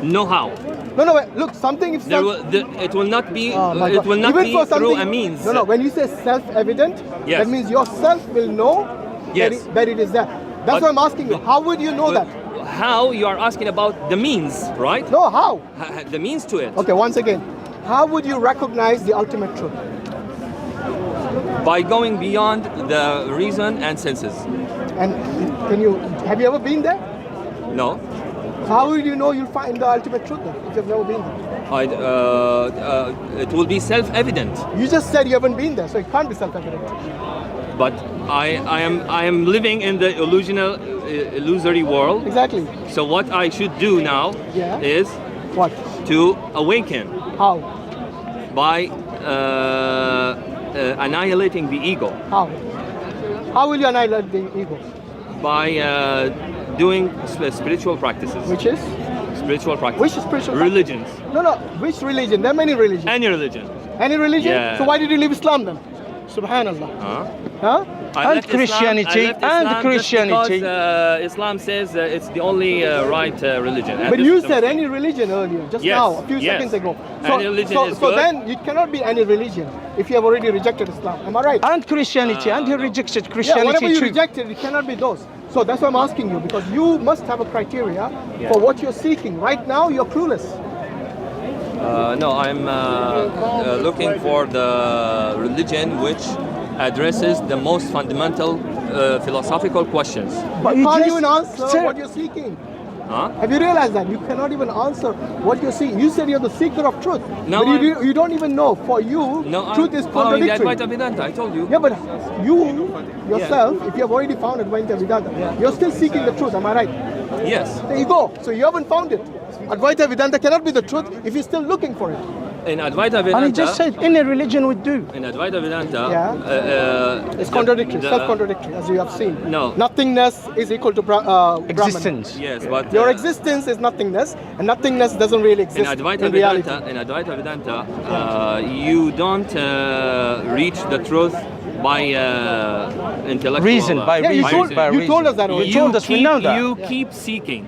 No how. No, wait, look, something if There self- it will not be. Oh my It God. will not Even be for through something- a means. No, when you say self-evident, Yes. that means yourself will know Yes. that it is there. That's But- what I'm asking you. How would you know that? How you are asking about the means, right? No, how? The means to it. Okay, once again, how would you recognize the ultimate truth? By going beyond the reason and senses. And have you ever been there? No. So how would you know you'll find the ultimate truth then, if you've never been there? It will be self-evident. You just said you haven't been there, so it can't be self-evident. But I am living in the illusory world. Exactly. So what I should do now Yeah. is What? to awaken How? by annihilating the ego, How? How will you annihilate the ego? by doing spiritual practices. Which is? Spiritual practices. Which is spiritual? Religions. No. Which religion? There are many religions. Any religion. Any religion? Yeah. So why did you leave Islam then? Subhanallah. Huh? Huh? I And left Christianity, Islam, and just Christianity. because, Islam says it's the only right religion. And But this you is the said mistake. any religion earlier, just Yes, now, a few yes. seconds ago. Any religion is so good. then it cannot be any religion if you have already rejected Islam. Am I right? And Christianity, and he no. rejected Yeah, Christianity whatever you too. rejected, it cannot be those. So that's why I'm asking you, because you must have a criteria Yeah. for what you're seeking. Right now, you're clueless. No, I'm looking for the religion which addresses the most fundamental philosophical questions. But You you can't just even answer said- what you're seeking. Huh? Have you realized that? You cannot even answer what you're seeking. You said you're the seeker of truth. No, but you don't even know. For you, No, truth I'm is following the contradictory. Advaita Vedanta. I told you. Yeah, but you yourself, if you have already found Advaita Vedanta, you're still seeking the truth. Am I right? Yes. There you go. So you haven't found it. Advaita Vedanta cannot be the truth if you're still looking for it. In Advaita Vedanta. And he just said any religion would do. In Advaita Vedanta. It's contradictory, the- self-contradictory, as you have seen. No. Nothingness is equal to Brahman. Existence. Yes, but Your existence is nothingness, and nothingness doesn't really in exist Advaita in reality. Vedanta, you don't reach the truth by intellectual Reason, by Yeah, you reason, told- by you reason. told us that already. You told us, we know that. You keep seeking.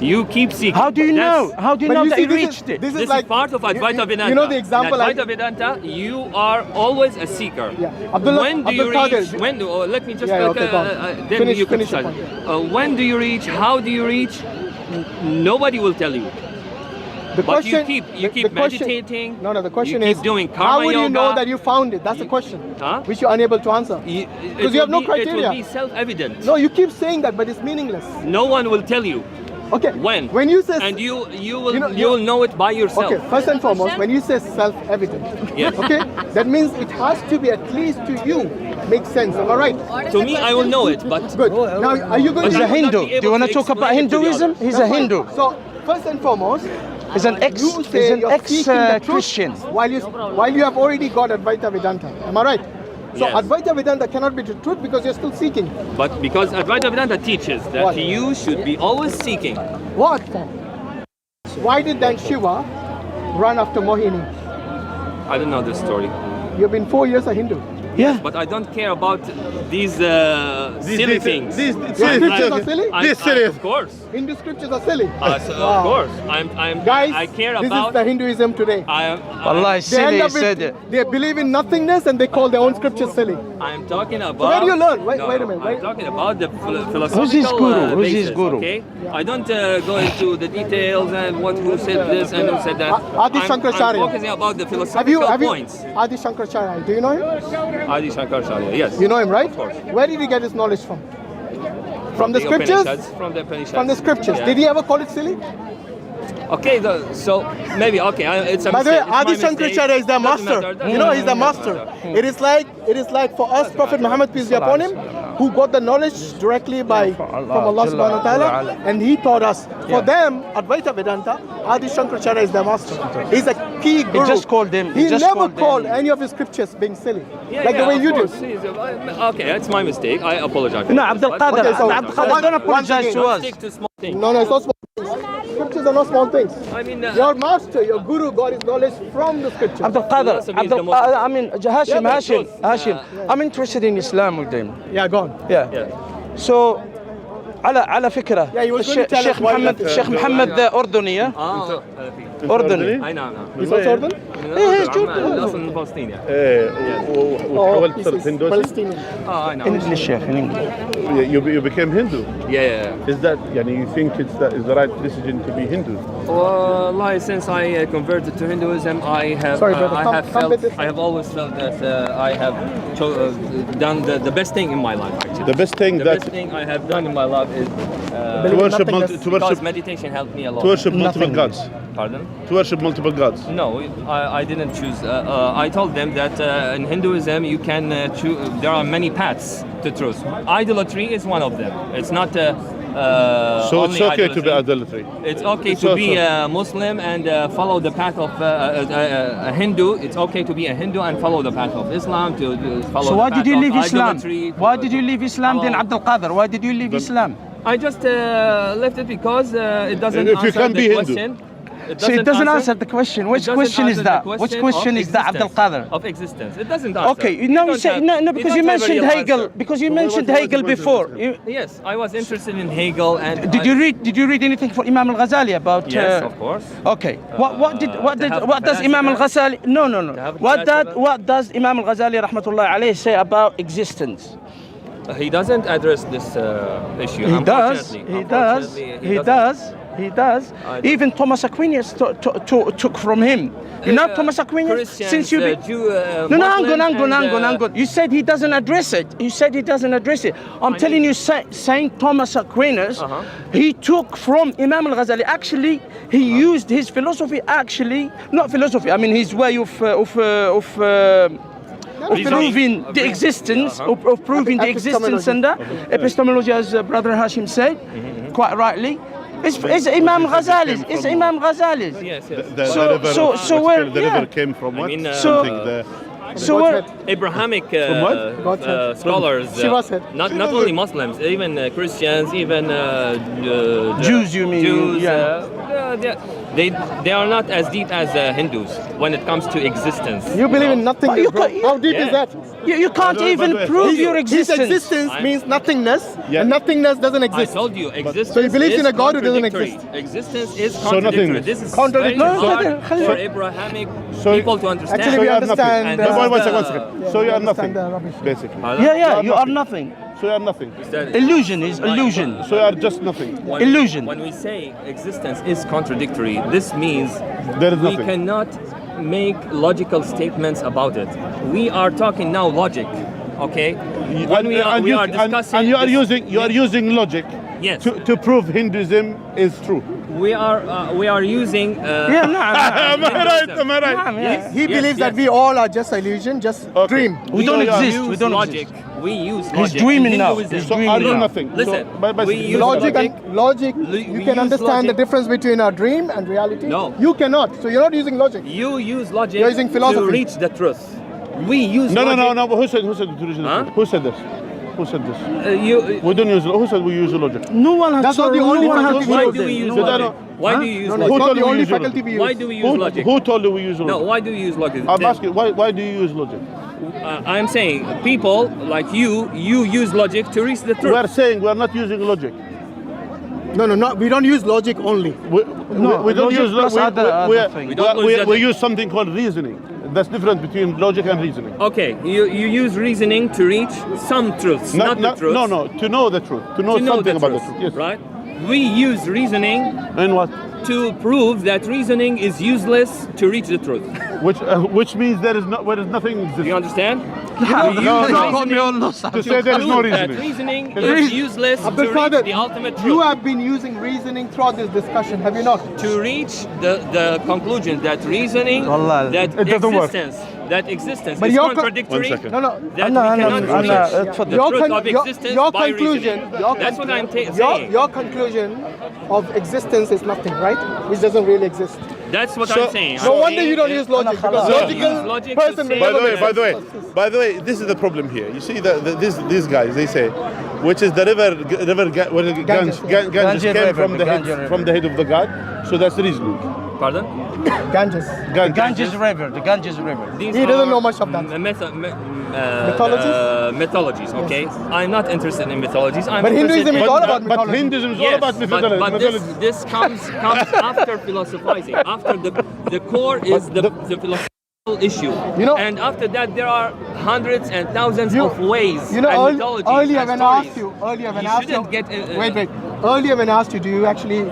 You keep seeking. How do you That's- know? How do you But know you that see, he this is- reached it? this This is like part of Advaita Vedanta. You know the example. In Advaita Vedanta, you are always a seeker. Yeah. Abdullah- When do you Abdul Qadir, reach? When do? Let me just Yeah, okay, go on. then Finish- you can finish your decide. point, When do you reach? How do you reach? Nobody will tell you. The But you question, keep the question- meditating. No, the question you is, keep doing how karma would you know yoga. that you found it? That's the question, Huh? which you're unable to answer. Because you have no It criteria. will be self-evident. No, you keep saying that, but it's meaningless. No one will tell you Okay. when. When you say And you will you will know it by yourself. Okay, first and foremost, when you say self-evident, Yes. okay, that means it has to be at least to you. Makes sense, am I right? To me, I will know it, but Good. Now, are you going But He's to... a I will not Hindu. be Do you able want to to talk about explain it to the Hinduism? others. He's a That's fine. Hindu. So, first and foremost, He's an you say he's an you're seeking the truth Christian. while you have already got Advaita Vedanta. Am I right? So Yes. Advaita Vedanta cannot be the truth because you're still seeking. But because Advaita Vedanta teaches that What? you should be always seeking. What then? Why did then Shiva run after Mohini? I don't know this story, You've been 4 years a Hindu. Yeah. but I don't care about these silly things. These scriptures are silly? Of course. Hindu scriptures are silly. Of course. Guys, I care this about. is the Hinduism today. Allah is They silly, end he up said with, it. they believe in nothingness and they call their own scriptures silly. I'm talking about. where do you learn? Wait- No, wait a minute, I'm wait. talking about the philosophical Who's his guru? Who's his basis, guru? Okay. I don't go into the details and who said this and who said that. Adi I'm Shankaracharya. focusing about the Have philosophical you points. Adi Shankaracharya, do you know him? Adi Shankaracharya. Yes. You know him, right? Of course. Where did he get his knowledge from? From the scriptures? Upanishads, from the Upanishads. From the scriptures. Yeah. Did he ever call it silly? Okay, so maybe it's a By the way, mistake. It's my Adi mistake. Shankaracharya is the Doesn't master. matter, You know, he's the doesn't master. matter. It is like for us, Prophet Muhammad, peace be upon him, who got the knowledge directly from Allah subhanahu wa ta'ala, and he taught us. For them, Advaita Vedanta, Adi Shankaracharya is their master. He's a key guru. just called them- He he just never called them- called any of his scriptures being silly. Yeah, like the way of you do. course. Okay, that's my mistake. I apologize. No, Abdul Qadir, Okay, so Abdul Qadir, don't apologize to Don't us. stick to small things. No, it's not small things. scriptures are not small things. I mean, Your master, your guru, got his knowledge from the scriptures. Abdul Qadir, Philosophy is the most- I mean, Hashim, but Hashim. I'm interested in Islam with them. Yeah, go on. Yeah. Yeah. So, على فكرة Yeah, you were going to tell us why الشيخ محمد أردني يا أردني. اي نعم نعم. He's also Jordan? he's Jordan. اصلا من فلسطين يعني. وتحولت he's صرت هندوسي. Palestinian. اي نعم. إنجليش الشيخ in English. You became Hindu. Yeah. Is that يعني you think is the right decision to be Hindu? Well, since I converted to Hinduism, I have Sorry, brother, come with this. I have always felt that I have done the best thing in my life. Actually, The best thing the that best thing I have done in my life is to worship because meditation helped me a lot. to worship multiple gods. Pardon? To worship multiple gods. No, I didn't choose. I told them that in Hinduism you can choose. There are many paths to truth. Idolatry is one of them. It's not. So only it's okay to be idolatry. idolatry. It's okay It's to be also- a Muslim and follow the path of a Hindu. It's okay to be a Hindu and follow the path of Islam. To follow. So the why path did you of leave Islam? idolatry, Why did you leave Islam then, Follow- Abdul Qadir? Why did you leave Islam? I just left it because it doesn't If you answer can the be Hindu. question. So it doesn't answer the question. Which It doesn't question is answer the that? Which question of is that, Abdul existence, Qadir? Of existence. It doesn't answer. Okay, You no, you don't say have- no because you don't have a mentioned real Hegel. answer. Because you Well, mentioned what Hegel was the before. question? Yes, I was interested in Hegel and Did you read anything for Imam al-Ghazali about? Yes, of course. Okay. What does have Imam philosophy. al-Ghazali? No. have What philosophy. does Imam al-Ghazali rahmatullah alayhi say about existence? He doesn't address this issue. He does. unfortunately. He does. Unfortunately, He doesn't. does. He does. I don't- Even Thomas Aquinas took from him. You know Thomas Aquinas? Christians, Since you Jew, No, Muslims hang on. You said he doesn't address it. You said he doesn't address it. I'm telling you, Saint Thomas Aquinas, he took from Imam al-Ghazali. Actually, he used his philosophy. Actually, not philosophy. I mean, his way of proving the existence, of proving the existence and the epistemology, as Brother Hashim said, quite rightly. It's Imam Ghazali's. It's Imam Ghazali's. Yes. So where? The river Yeah. came from what? mean, Something So where? Abrahamic Godhead. scholars, Shiva said. not only Muslims, even Christians, even Jews, you mean? Jews, Yeah. they are not as deep as Hindus when it comes to existence. You believe in nothingness, you bro. can't- How deep is Yeah. that? You can't By the even way, prove his- your His existence. existence means nothingness, Yeah. and nothingness doesn't I exist. told you, existence. So he believes is in a God who doesn't contradictory. exist. Existence is So contradictory. nothingness. This is Contradictory. very hard No, for Abrahamic So- people to understand. Actually, So we you are nothing. understand. And No, one the- second. So you are understand nothing, the rubbish. basically. Yeah, you are nothing. So you are nothing. Illusion is illusion. So you are just nothing. Illusion. When we say existence is contradictory, this means There is we nothing. cannot make logical statements about it. We are talking now logic, okay? When we are discussing, and you are this- using logic Yes. to prove Hinduism is true. we are using. Yeah, no. Am I right? Am I right? Yeah. He believes that we all are just illusion, just Okay. dream. We don't So you are- exist. We Use don't logic. exist. We use He's logic. dreaming in now. Hinduism. He's So dreaming are you now. nothing? Listen, So, by we use Logic and logic. we You can use understand the logic. difference between a dream and reality. No. You cannot. So you're not using logic. You use logic You're using philosophy. to reach the truth. We use No. logic. Who said the original? Huh? Who said this? Who said this? You. We don't use. Who said we use logic? No one has That's not the no only one has faculty we Why told do we them. use No, logic? no. Why Huh? do you use No, logic? it's not told the you we only use faculty logic? we use. Why do we use logic? Who told you we use logic? No, why do you use logic? I'm asking. Why do you use logic? I'm saying people like you use logic to reach the We truth. are saying we are not using logic. No. We don't use logic only. We don't logic use plus other things. We don't use we logic. use something called reasoning. That's different between logic and reasoning. Okay, you use reasoning to reach some truths, not the truth. No, to know the truth. To know To know something the about truth, the truth. Yes. right? We use reasoning And what? to prove that reasoning is useless to reach the truth. Which means there is nothing Do exists. you understand? No. To say there is no Prove that reasoning. reasoning is useless to Abdul reach Qadir, the ultimate truth. you have been using reasoning throughout this discussion, have you not? To reach the conclusion that reasoning, Wallah, that it doesn't work. existence But is your contradictory. One second. No. That No, we no, cannot no, reach no, the for the- Your truth con- of your- existence your by conclusion- reasoning. your That's what I'm Your, saying. your conclusion of existence is nothing, right? Which doesn't really exist. That's what So- I'm saying. No I'm wonder saying you don't that- use logic, because So- logical Use logic person to will say- never make By the sense. way, this is the problem here. You see, these guys, they say which is the Ganges came River, from the Ganges head, River. from the head of the god. So that's reasoning. Pardon? Ganges. The Ganges River, the Ganges River. These He doesn't are know much of that. mythologies, okay? I'm not interested in mythologies. I'm But interested Hinduism is in- all about But mythology. Hinduism is all Yes, about mythology. but this comes after philosophizing. After the core is the philosophical issue. You know- and after that there are hundreds and thousands You- of ways You know, and mythologies earlier and when I stories. asked you, earlier when You I asked you, shouldn't get, wait. Earlier when I asked you, do you actually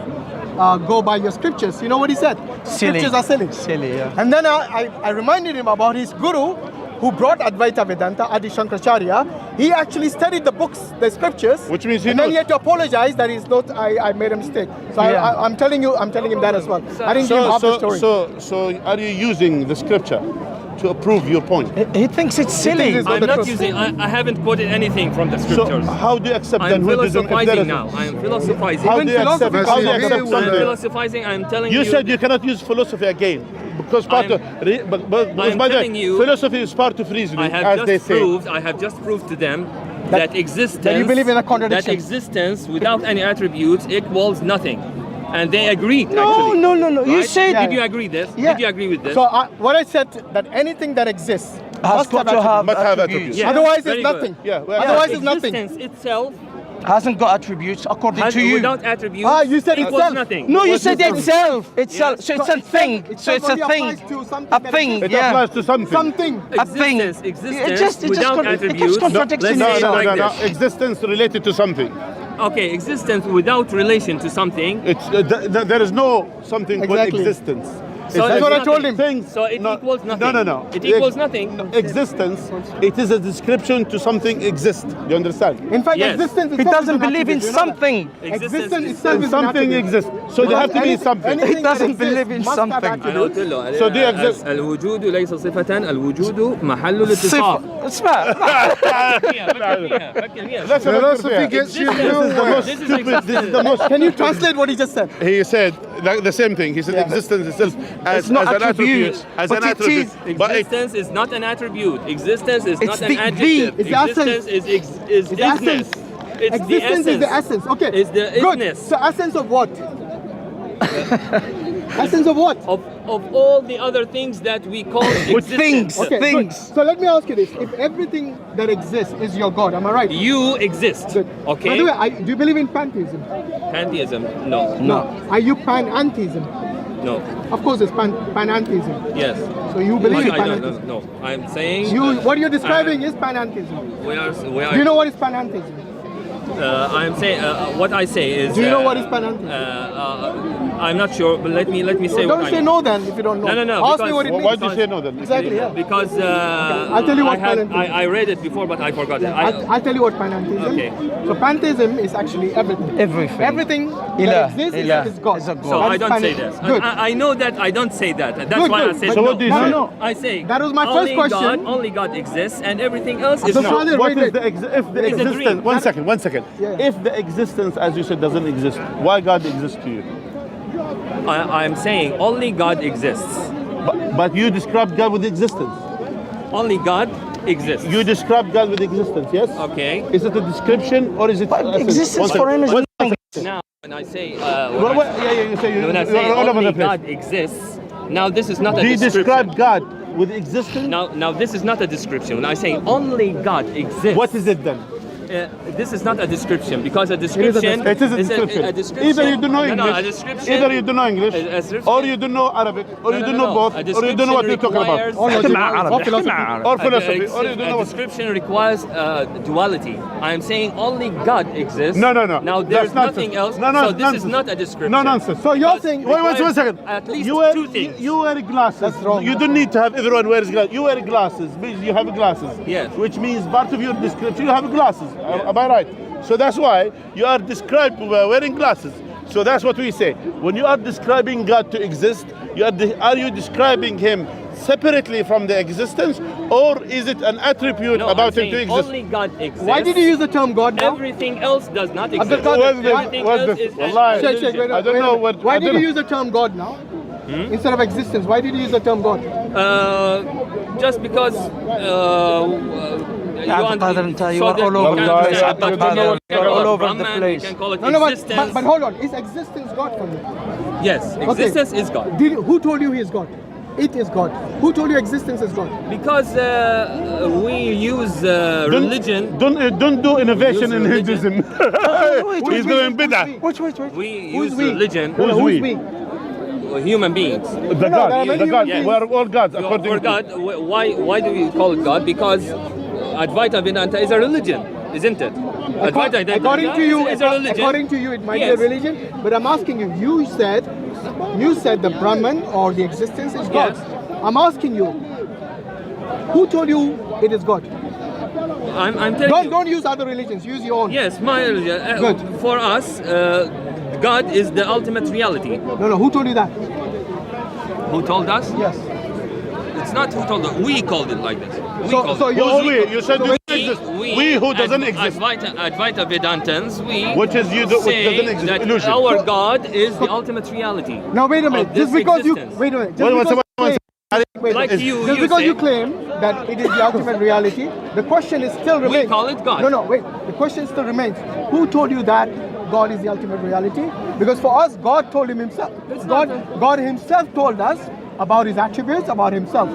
go by your scriptures? You know what he said? Silly. Scriptures are silly. Silly, yeah. And then I reminded him about his guru, who brought Advaita Vedanta, Adi Shankaracharya. He actually studied the books, the scriptures, Which means he and then knows. he had to apologize that he's not. I made a mistake. So Yeah. I'm telling him that as well. I didn't give him half the story. So are you using the scripture to prove your point? He thinks it's silly. it's not I'm the not truth. using. I haven't quoted anything from the So scriptures. how do you accept I'm then Buddhism if there philosophizing is now. I'm philosophizing. How Even do you accept? philosophy- How do you I'm accept I'm something? philosophizing. I'm telling You you. said you cannot use philosophy again because part I'm- of but I'm by the way, telling you- philosophy is part of reasoning, I have as they just say. proved. I have just proved to them that existence. that you believe in a contradiction. That existence without any attributes equals nothing, and they agreed. No, actually. no. You Right? said Yeah. Did you agree this? Yeah. Did you agree with this? So what I said, that anything that exists has must got have to have attributes. Must have attributes. attributes. Otherwise, Very it's good. nothing. Yeah, well, Otherwise, it's nothing. Existence itself Hasn't got attributes according has, to you. without attributes You said equals itself. nothing. No, you What's said different? itself. Itself. Yes. So it's a thing. So it's a only thing. applies to something A that thing. exists. It Yeah. applies to something. Something. A thing. Existence It just without it keeps attributes. contradicting Let's No, say it itself. like this. Existence related to something. Okay, existence without relation to something. It's there is no something called Exactly. existence. So That's it's what I nothing. told him. Things, So it equals nothing. No. It equals nothing. Existence, it is a description to something exist. You understand? In fact, Yes. existence He itself doesn't is an believe in attribute, you know that? something. Existence is- itself And is an something attribute. exists. So there have to be Anything- something. anything He doesn't that exists believe in must have something. أنا attributes. قلت له So do you exist? الوجود ليس صفة، الوجود محل الاتصاف. صفة. اسمع. That's what I'm Philosophy saying. gets you This is the nowhere. most This is stupid. This is the most. Can you translate what he just said? He said like the same thing. He said existence itself as not an attribute. attribute, As but an it attribute. is. But it, Existence is not an attribute. Existence is It's not the- an adjective. it's the Existence is It's the isness. essence. It's the Existence essence. is the essence. Okay. It's the Good. isness. So essence of what? Essence of what? Of all the other things that we call With existence. things. Okay, Things. good. So let me ask you this: if everything that exists is your God, am I right? You exist. Good. Okay. By the way, do you believe in pantheism? Pantheism. No. No. Are you pan-antheism? No. Of course, it's pan-antheism. Yes. So you believe in I don't pan-antheism? know. I'm saying What you're describing is pan-antheism. we are. Do you know what is pan-antheism? I'm saying what I say is. Do you know what is pantheism? I'm not sure, but let me say what Don't I say know. no then if you don't know. No, Ask me because- what it why means. do you say no then? Exactly, yeah. Because I'll tell you what I pantheism is. I read it before, but I forgot it. I'll tell you what pantheism Okay. is. So pantheism is actually everything. Everything. Everything Ilah, that exists ilah, is God. is a God. So That I is don't say pantheism. this. Good. I know that I don't say that. That's Good, why good. I said So no. what do you say? No. I say That was my only first question. God, only God exists, and everything else is So not. Father, What wait, is the if the It's a existence? dream. One second. Yeah. If the existence, as you said, doesn't exist, why God exists to you? I'm saying only God exists. But you described God with existence. Only God exists. You described God with existence, yes? Okay. Is it a description or is it? But One existence second. for him is One nothing. Now, when I say You say when I say you're all over only the place. God exists, now this is not a Do you description. describe God with existence? Now this is not a description. When I say only God exists, What is it then? this is not a description because a description It is a is description. a description. Either you don't know No, English, a description. either you don't know English, A description- or you don't know Arabic, or you don't know both, A or you don't know what you're talking about. requires- Or logic, or philosophy. Or philosophy, or you don't know A what. description requires duality. I am saying only God exists. No. Now there's That's nothing nonsense. else. No, so this nonsense. is not a description. No nonsense. So you're Because saying- it Wait, one requires second. At least you wear, two things. You wear glasses. That's wrong. You don't need to have everyone wears glasses. You wear glasses. Means you have glasses. Yes. Which means part of your description you have glasses. Am I right? So that's why you are described wearing glasses. So that's what we say. When you are describing God to exist, are you describing Him separately from the existence, or is it an attribute No, about I'm Him to saying exist? only God exists. Why did you use the term God now? Everything else does not exist. Abdul Qadir, What's this? Everything What's else this? is Wallahi. Shake, shake, wait, I don't wait a know minute. what. Why I did don't you know. use the term God now? Instead of existence, why did you use the term God? Just because you are all over the place. You are all over the place. You can call it No, existence. but hold on. Is existence God for you? Yes, existence is God. Who told you He is God? It is God. Who told you existence is God? Because we use religion. Don't do innovation Use in religion. Hinduism. He's doing bid'ah. Wait. We Who's use we? religion. Who's Who's we? we? Human beings. The there are God. many The God. human We are all gods according For to God, why do we call it God? Because Advaita Vedanta is a religion, isn't it? Advaita Vedanta According to you, is a religion. according to you, it might Yes. be a religion. But I'm asking you. You said the Brahman or the existence is God. Yes. I'm asking you. Who told you it is God? I'm telling you. Don't use other religions. Use your own. Yes, my religion. Good. For us, God is the ultimate reality. No. Who told you that? Who told us? Yes. It's not who told us. We called it like this. We So called it. you're Who's only- we? You said you exist. We who doesn't exist. Advaita Vedantans, we Which is you which say doesn't exist. that Illusion. our God is the ultimate reality. Now wait a minute. of this Just because existence. you wait a minute. Just Wait, because one you claim, Like you just because say, you claim that it is the ultimate reality, the question is still remains. call it God. No, wait. The question still remains. Who told you that God is the ultimate reality? Because for us, God told him himself. God himself told us about his attributes, about himself.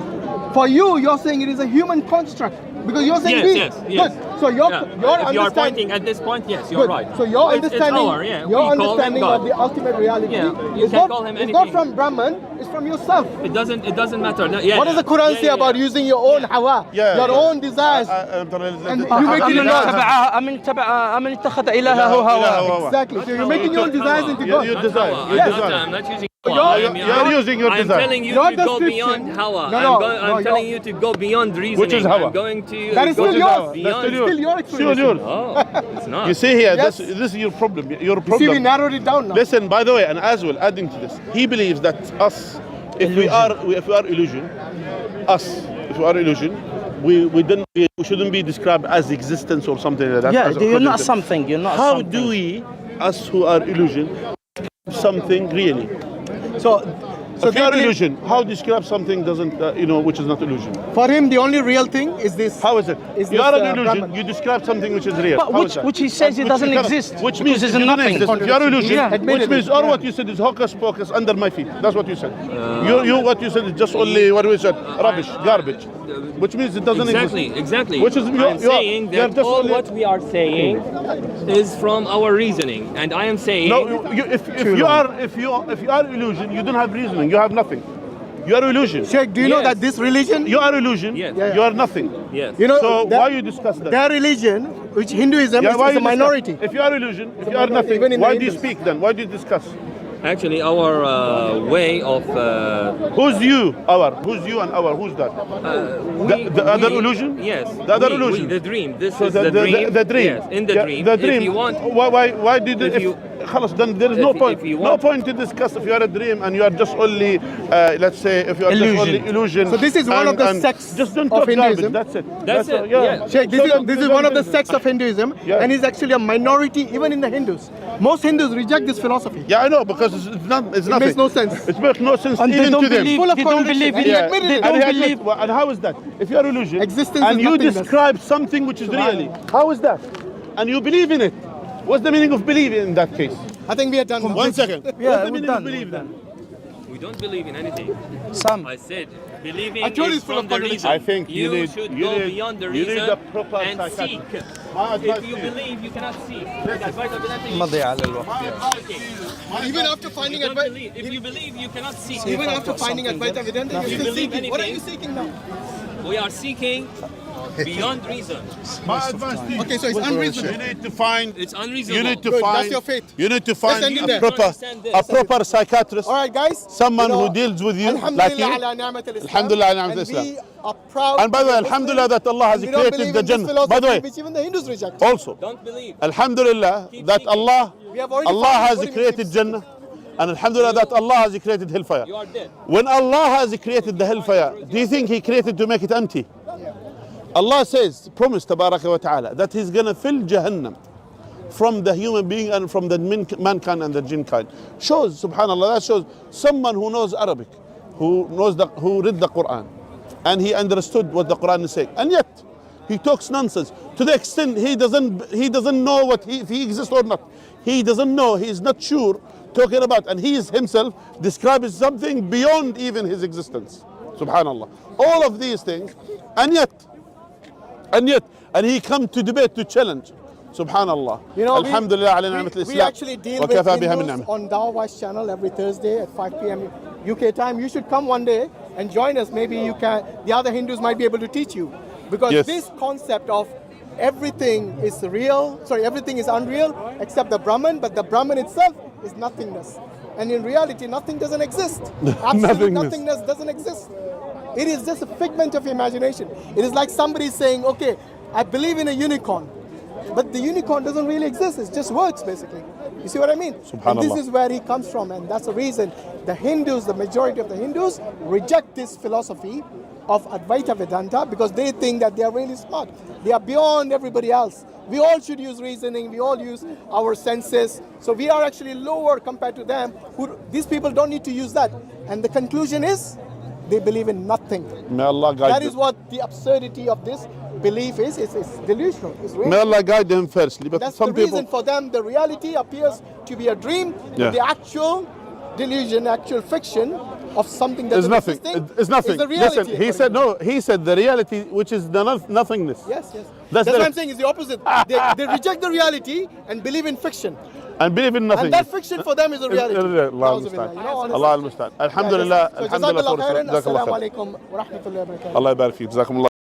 For you, you're saying it is a human construct. Because you're saying we. yes. Good. So your Yeah. your If you are understanding. pointing at this point, yes, you're Good. right. So your It's understanding, our, yeah. your We call him understanding God. of the ultimate reality Yeah, you is can not, call him is not anything. from Brahman, it's from yourself. It doesn't matter. Yeah, What does the Quran say about using your own hawa, your own desires? And you make it not. أمن اتخذ إلهه هواه. Exactly. So you're making your own desires into God. You desire. You Yes. desire. I'm not using You're using your I'm desire. telling you Your to go description- beyond Hawa. No, I'm telling you to go beyond reasoning. Which is Hawa? I'm going to That is go still to yours. beyond. That's still Still your Still explanation. yours. Oh, it's not. You see here, Yes. this is your problem. Your See, we problem. narrowed it down now. Listen, by the way, and as well, adding to this, he believes that us, if we are illusion, we shouldn't be described as existence or something like that. Yeah, as a you're not concept. something. You're not How something. do we, us who are illusion, something really? So If you are they believe- illusion, how describe something doesn't, which is not illusion? For him, the only real thing is this. How is it? Is You this, are an illusion. Brahman? You describe something which is real. But How is that? which he says it Which doesn't you cannot- exist. Which Because means it's it doesn't nothing. exist. If you are illusion, Yeah. which Admitted means it, all yeah. what you said is hocus pocus under my feet. That's what you said. What you said is just only what we said, rubbish, garbage. Which means it doesn't exist. Exactly. Which is I'm you're saying you're that just all only- what we are saying is from our reasoning, and I am saying No, if you are illusion, you don't have reasoning. You have nothing. You are illusion. Sheikh, do you know Yes. that this religion, You are illusion. Yes. Yeah. You are nothing. yes. you know, So that- why you discuss that? their religion, which Hinduism Yeah, is why a you discuss- minority. If you are illusion, if you are minority, nothing, even in why the do you Hindus. speak then? Why do you discuss? Actually, our way of Who's you? Who's you and our? Who's that? The other illusion? Yes. The other we, illusion? the dream. This So is the dream. The dream. Yes, in the Yeah, dream. The dream. If you want, Why did if if you- خلاص, then there is no if point. you No want- point to discuss if you are a dream and you are just only, let's say, if you are just only illusion. So this is one of the sects Just don't of talk garbage. Hinduism. That's it. That's it, all, yeah. Sheikh, this is one of the sects of Hinduism, Yeah. and he's actually a minority even in the Hindus. Most Hindus reject this philosophy. Yeah, I know, because it's not. It's It nothing. makes no sense. It makes no sense And they even don't to them. believe. Full of They don't contradiction. believe And in he it. admitted They it. don't And he believe. admits- and how is that? If you are illusion Existence and is you nothingness. describe something which is really, how is that? And you believe in it. What's the meaning of believing in that case? I think we are done. now. 1 second. Yeah, What's the we're meaning done, of believe we're then? we don't believe in anything. Some. I said believing I told you is it's full from of the contradiction. reason. I think you need- should you go need- beyond the you need reason a proper and psychiatrist. seek. My advice If you to you. believe, you cannot seek. Advaita Vedanta, مضي على الوقت. Even after finding you don't Advaita, believe. If you believe, you cannot seek. even after finding Advaita Vedanta, you're you still believe seeking. What are you anything- seeking now? We are seeking beyond reason. My advice to you. Okay, so it's You unreasonable. need to find. It's unreasonable. You need to Good, find. that's your faith. You need to find end it a there. proper psychiatrist. All right, guys. Someone you know, who deals with you like Alhamdulillah you. ala ni'mat al-Islam. Alhamdulillah ala ni'mat And al-Islam. we are proud. And by the way, to be alhamdulillah Muslims, that Allah has and we don't created believe the in this Jannah. philosophy, By the way, which even the Hindus reject. also, Don't believe. alhamdulillah Keep that seeking. Allah We have already Allah found has what it created means. Jannah. And alhamdulillah that Allah has created hellfire. You are dead. When Allah has created the hellfire, do you think He created to make it empty? Allah says, promised tabaraka wa ta'ala, that He's gonna fill Jahannam from the human being and from the mankind and the jinn kind. Shows, subhanallah, that shows someone who knows Arabic, who read the Quran, and he understood what the Quran is saying. And yet, he talks nonsense to the extent he doesn't know if he exists or not. He doesn't know, he is not sure talking about, and he is himself describes something beyond even his existence. Subhanallah. All of these things, and he come to debate, to challenge. Subhanallah. You know, Alhamdulillah ala ni'mat al-Islam. we actually deal with وكفى بها من Hindus نعمة. on Dawahwise channel every Thursday at 5 p.m. UK time. You should come one day and join us. Maybe you can. The other Hindus might be able to teach you, because Yes. this concept of everything is real. Sorry, everything is unreal except the Brahman, but the Brahman itself is nothingness. And in reality, nothing doesn't exist. Absolute nothingness doesn't exist. It is just a figment of imagination. It is like somebody saying, okay, I believe in a unicorn, but the unicorn doesn't really exist. It's just words, basically. You see what I mean? And this is where he comes from, and that's the reason the Hindus, the majority of the Hindus, reject this philosophy of Advaita Vedanta, because they think that they are really smart. They are beyond everybody else. We all should use reasoning. We all use our senses. So we are actually lower compared to them. These people don't need to use that. And the conclusion is, they believe in nothing. May Allah guide That them. is what the absurdity of this belief is. It's delusional. It's real. May Allah guide them firstly. But That's some the reason people, for them the reality appears to be a dream. Yeah. The actual delusion, actual fiction of something that it's is nothing. existing It's nothing. is the reality. Listen, he said no. He said the reality, which is the nothingness. Yes. That's That's what I'm saying. Is the opposite. They reject the reality and believe in fiction. And believe in nothing. And that fiction for them is a reality. Allah al-Musta'an. Allah al-Musta'an. Alhamdulillah. So, Alhamdulillah. Jazakallah khairan. Jazakallah Assalamu khair. alaikum wa rahmatullahi wa barakatuh. Allah yabarak feek. Jazakumullah.